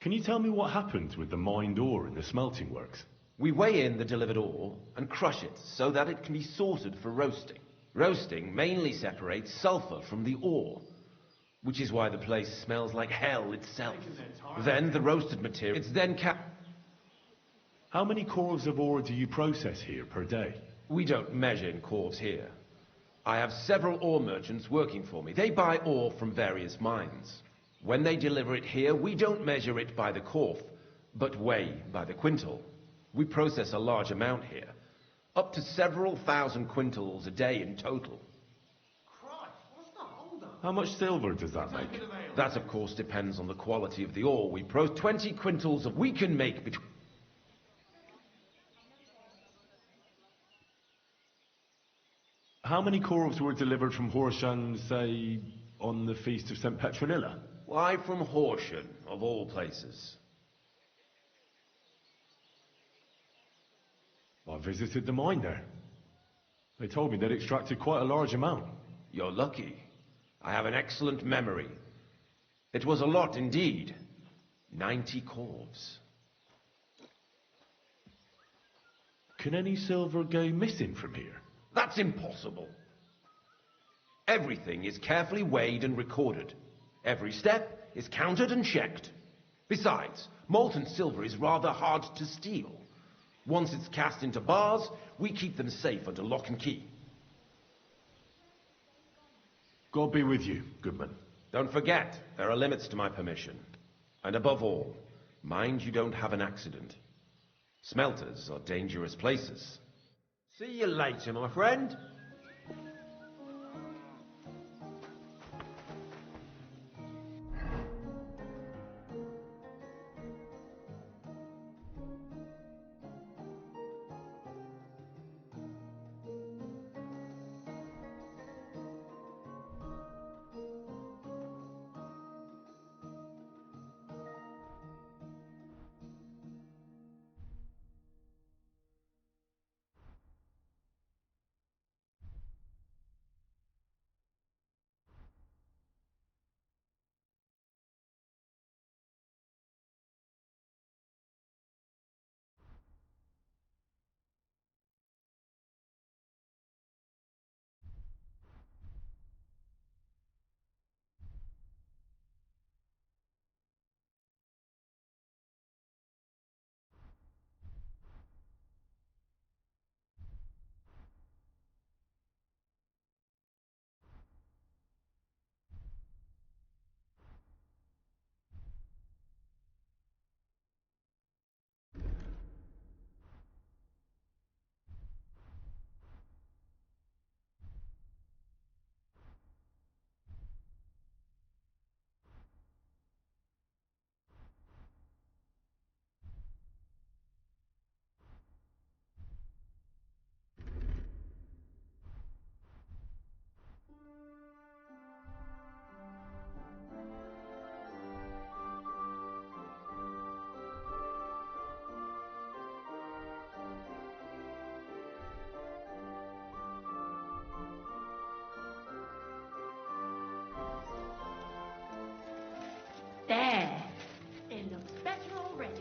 Can you tell me what happens with the mined ore in the smelting works? We weigh in the delivered ore and crush it so that it can be sorted for roasting. Roasting mainly separates sulfur from the ore, which is why the place smells like hell itself. Then the roasted material, it's then How many cores of ore do you process here per day? We don't measure in cores here. I have several ore merchants working for me. They buy ore from various mines. When they deliver it here, we don't measure it by the corf, but weigh by the quintal. We process a large amount here, up to several thousand quintals a day in total. How much silver does that make? That, of course, depends on the quality of the ore. We process 20 quintals of... We can make between... How many cores were delivered from Horshan, say, on the feast of St. Petronilla? Why, from Horsham, of all places. I visited the mine there. They told me they'd extracted quite a large amount. You're lucky. I have an excellent memory. It was a lot indeed. 90 corves. Can any silver go missing from here? That's impossible. Everything is carefully weighed and recorded. Every step is counted and checked. Besides, molten silver is rather hard to steal. Once it's cast into bars, we keep them safe under lock and key. God be with you, Goodman. Don't forget, there are limits to my permission. And above all, mind you don't have an accident. Smelters are dangerous places. See you later, my friend. There. It looks better already.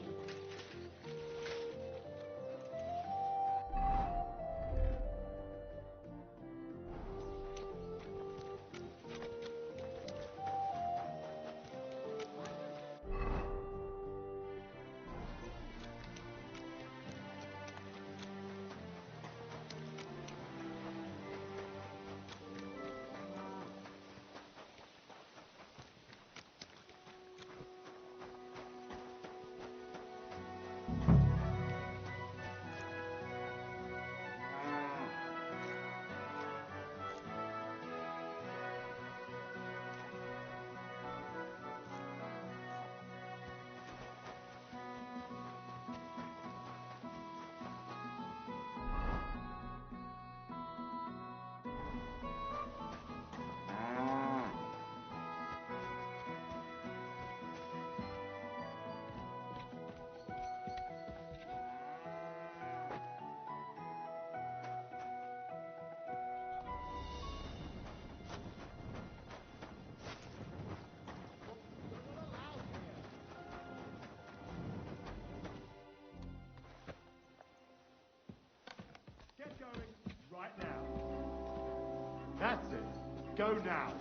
Right now. That's it. Go now.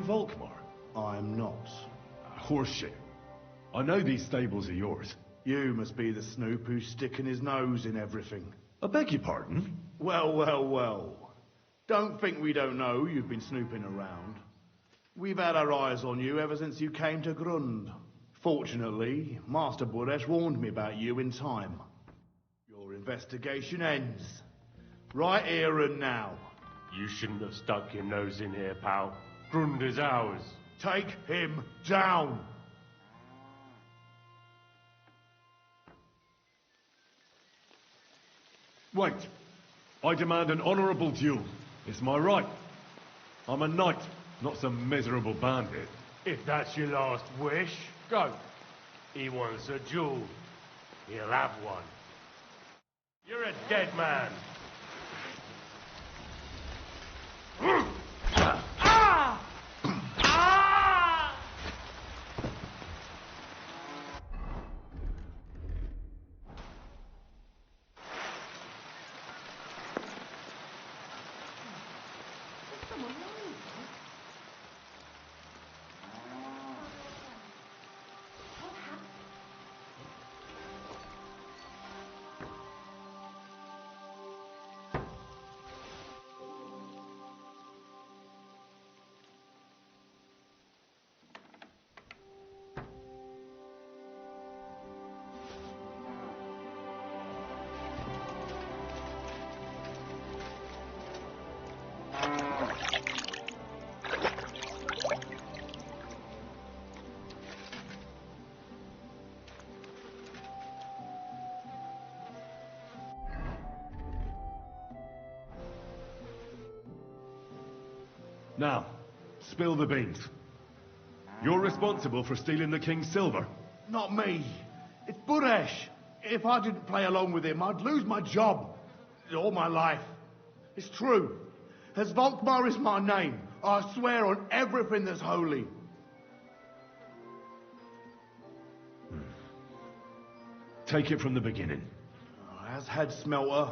Volkmar? I'm not. Horseshit. I know these stables are yours. You must be the snoop who's sticking his nose in everything. I beg your pardon? Well, well, well. Don't think we don't know you've been snooping around. We've had our eyes on you ever since you came to Grund. Fortunately, Master Buresh warned me about you in time. Your investigation ends. Right here and now. You shouldn't have stuck your nose in here, pal. Grunder's ours. Take him down! Wait. I demand an honourable duel. It's my right. I'm a knight, not some miserable bandit. If that's your last wish, go. He wants a duel. He'll have one. You're a dead man. Now, spill the beans. You're responsible for stealing the king's silver. Not me. It's Buresh. If I didn't play along with him, I'd lose my job. All my life. It's true. As Volkmar is my name, I swear on everything that's holy. Take it from the beginning. As head smelter,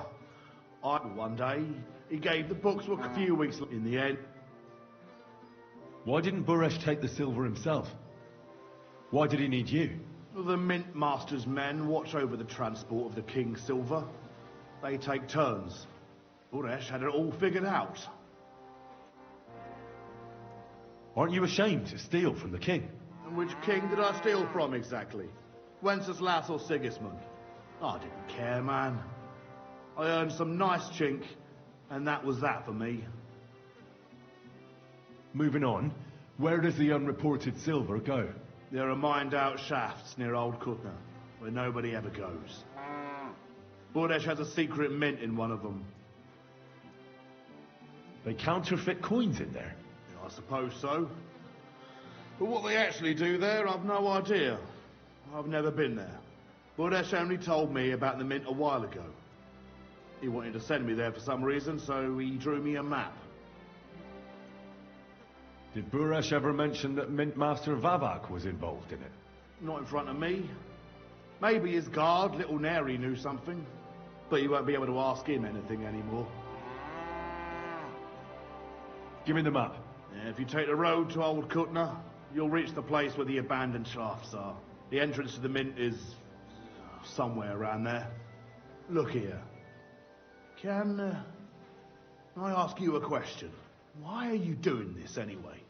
one day, he gave the books a few weeks in the end. Why didn't Buresh take the silver himself? Why did he need you? The Mint Master's men watch over the transport of the king's silver. They take turns. Buresh had it all figured out. Aren't you ashamed to steal from the king? And which king did I steal from exactly? Wenceslas or Sigismund? I didn't care, man. I earned some nice chink, and that was that for me. Moving on, where does the unreported silver go? There are mined-out shafts near Old Kutna, where nobody ever goes. Buresh has a secret mint in one of them. They counterfeit coins in there? I suppose so. But what they actually do there, I've no idea. I've never been there. Buresh only told me about the mint a while ago. He wanted to send me there for some reason, so he drew me a map. Did Buresh ever mention that Mint Master Vavak was involved in it? Not in front of me. Maybe his guard, Little Neri, knew something. But you won't be able to ask him anything anymore. Give me the map. Yeah, if you take the road to Old Kutna, you'll reach the place where the abandoned shafts are. The entrance to the mint is somewhere around there. Look here. Can I ask you a question? Why are you doing this anyway?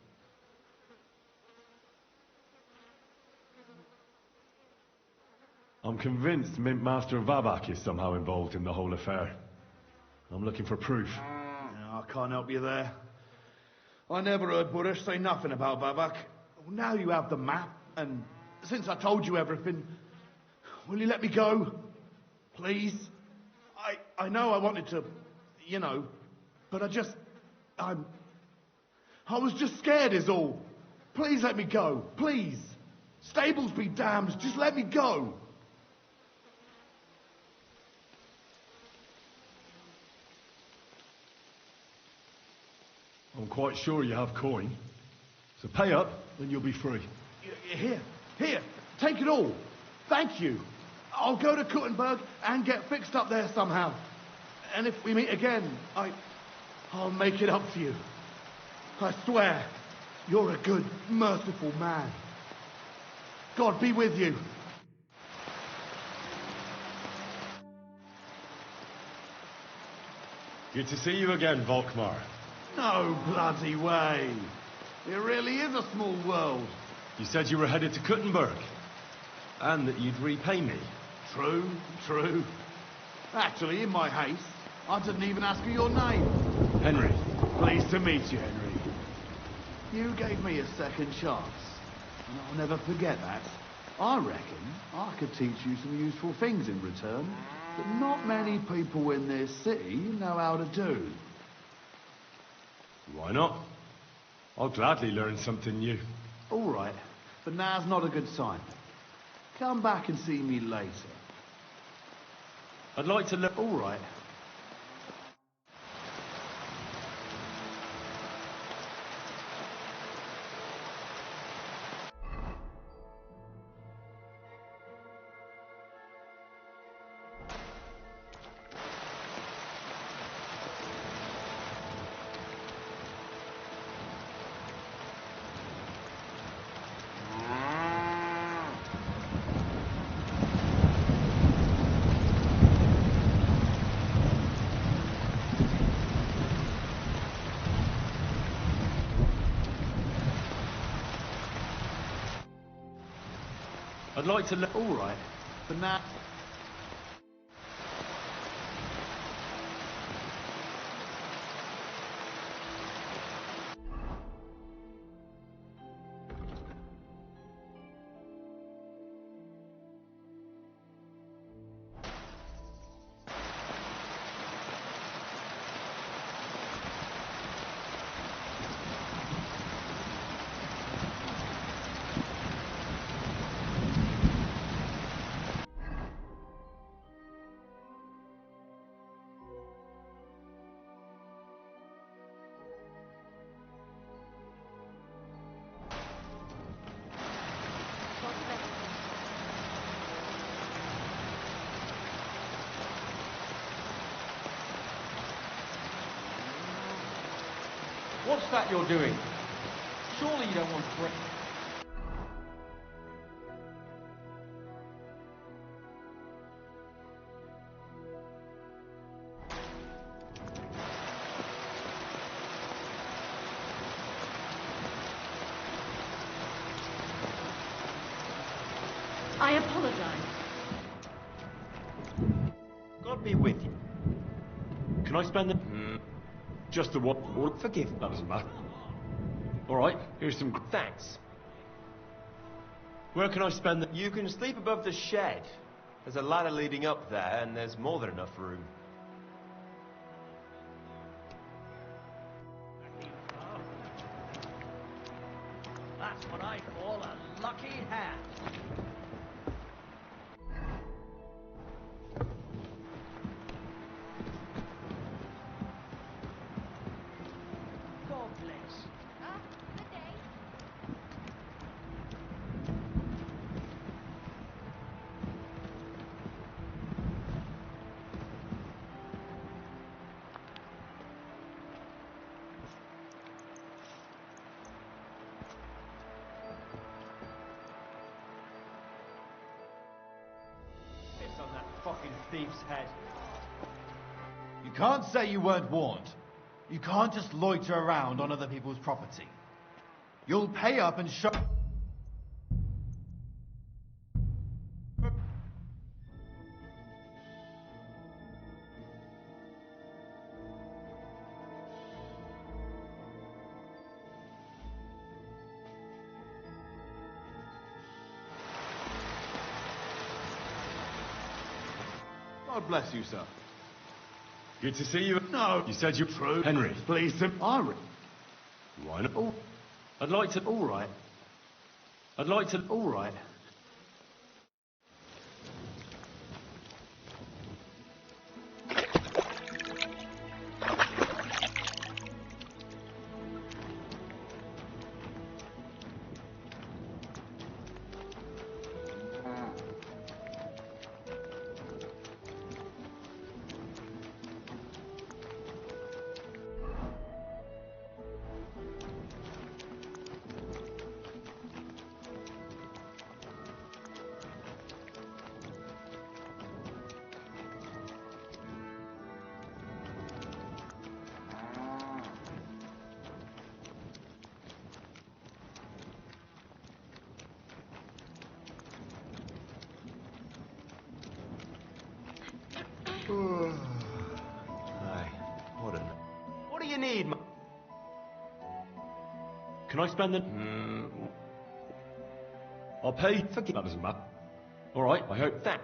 I'm convinced Mint Master Vavak is somehow involved in the whole affair. I'm looking for proof. I can't help you there. I never heard Buresh say nothing about Vavak. Well, now you have the map, and since I told you everything, will you let me go? Please? I know I wanted to, you know, but I was just scared is all. Please let me go. Please. Stables be damned. Just let me go. I'm quite sure you have coin. So pay up, and you'll be free. Here. Take it all. Thank you. I'll go to Kuttenberg and get fixed up there somehow. And if we meet again, I'll make it up to you. I swear, you're a good, merciful man. God be with you. Good to see you again, Volkmar. No bloody way. It really is a small world. You said you were headed to Kuttenberg. And that you'd repay me. True, true. Actually, in my haste, I didn't even ask for your name. Henry. Pleased to meet you, Henry. You gave me a second chance, and I'll never forget that. I reckon I could teach you some useful things in return that not many people in this city know how to do. Why not? I'll gladly learn something new. All right, but now's not a good sign. Come back and see me later. I'd like to learn... All right. I'd like to learn... All right, but now... What's that you're doing? Surely you don't want to... I apologize. God be with you. Can I spend the... Just the what? Forgive me. That doesn't matter. All right, here's some... Thanks. Where can I spend the... You can sleep above the shed. There's a ladder leading up there, and there's more than enough room. That's what I call a lucky hat. God bless. Good day. It's on that fucking thief's head. You can't say you weren't warned. You can't just loiter around on other people's property. You'll pay up and show... God bless you, sir. Good to see you. No. You said you're True. Henry. Pleased to... Irish. Why not? Oh. I'd like to... All right. I'd like to... All right. Can I spend the... I'll pay. Forget that doesn't matter. All right, I hope that...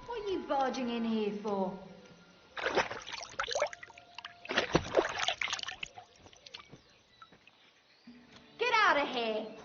What are you barging in here for? Get out of here!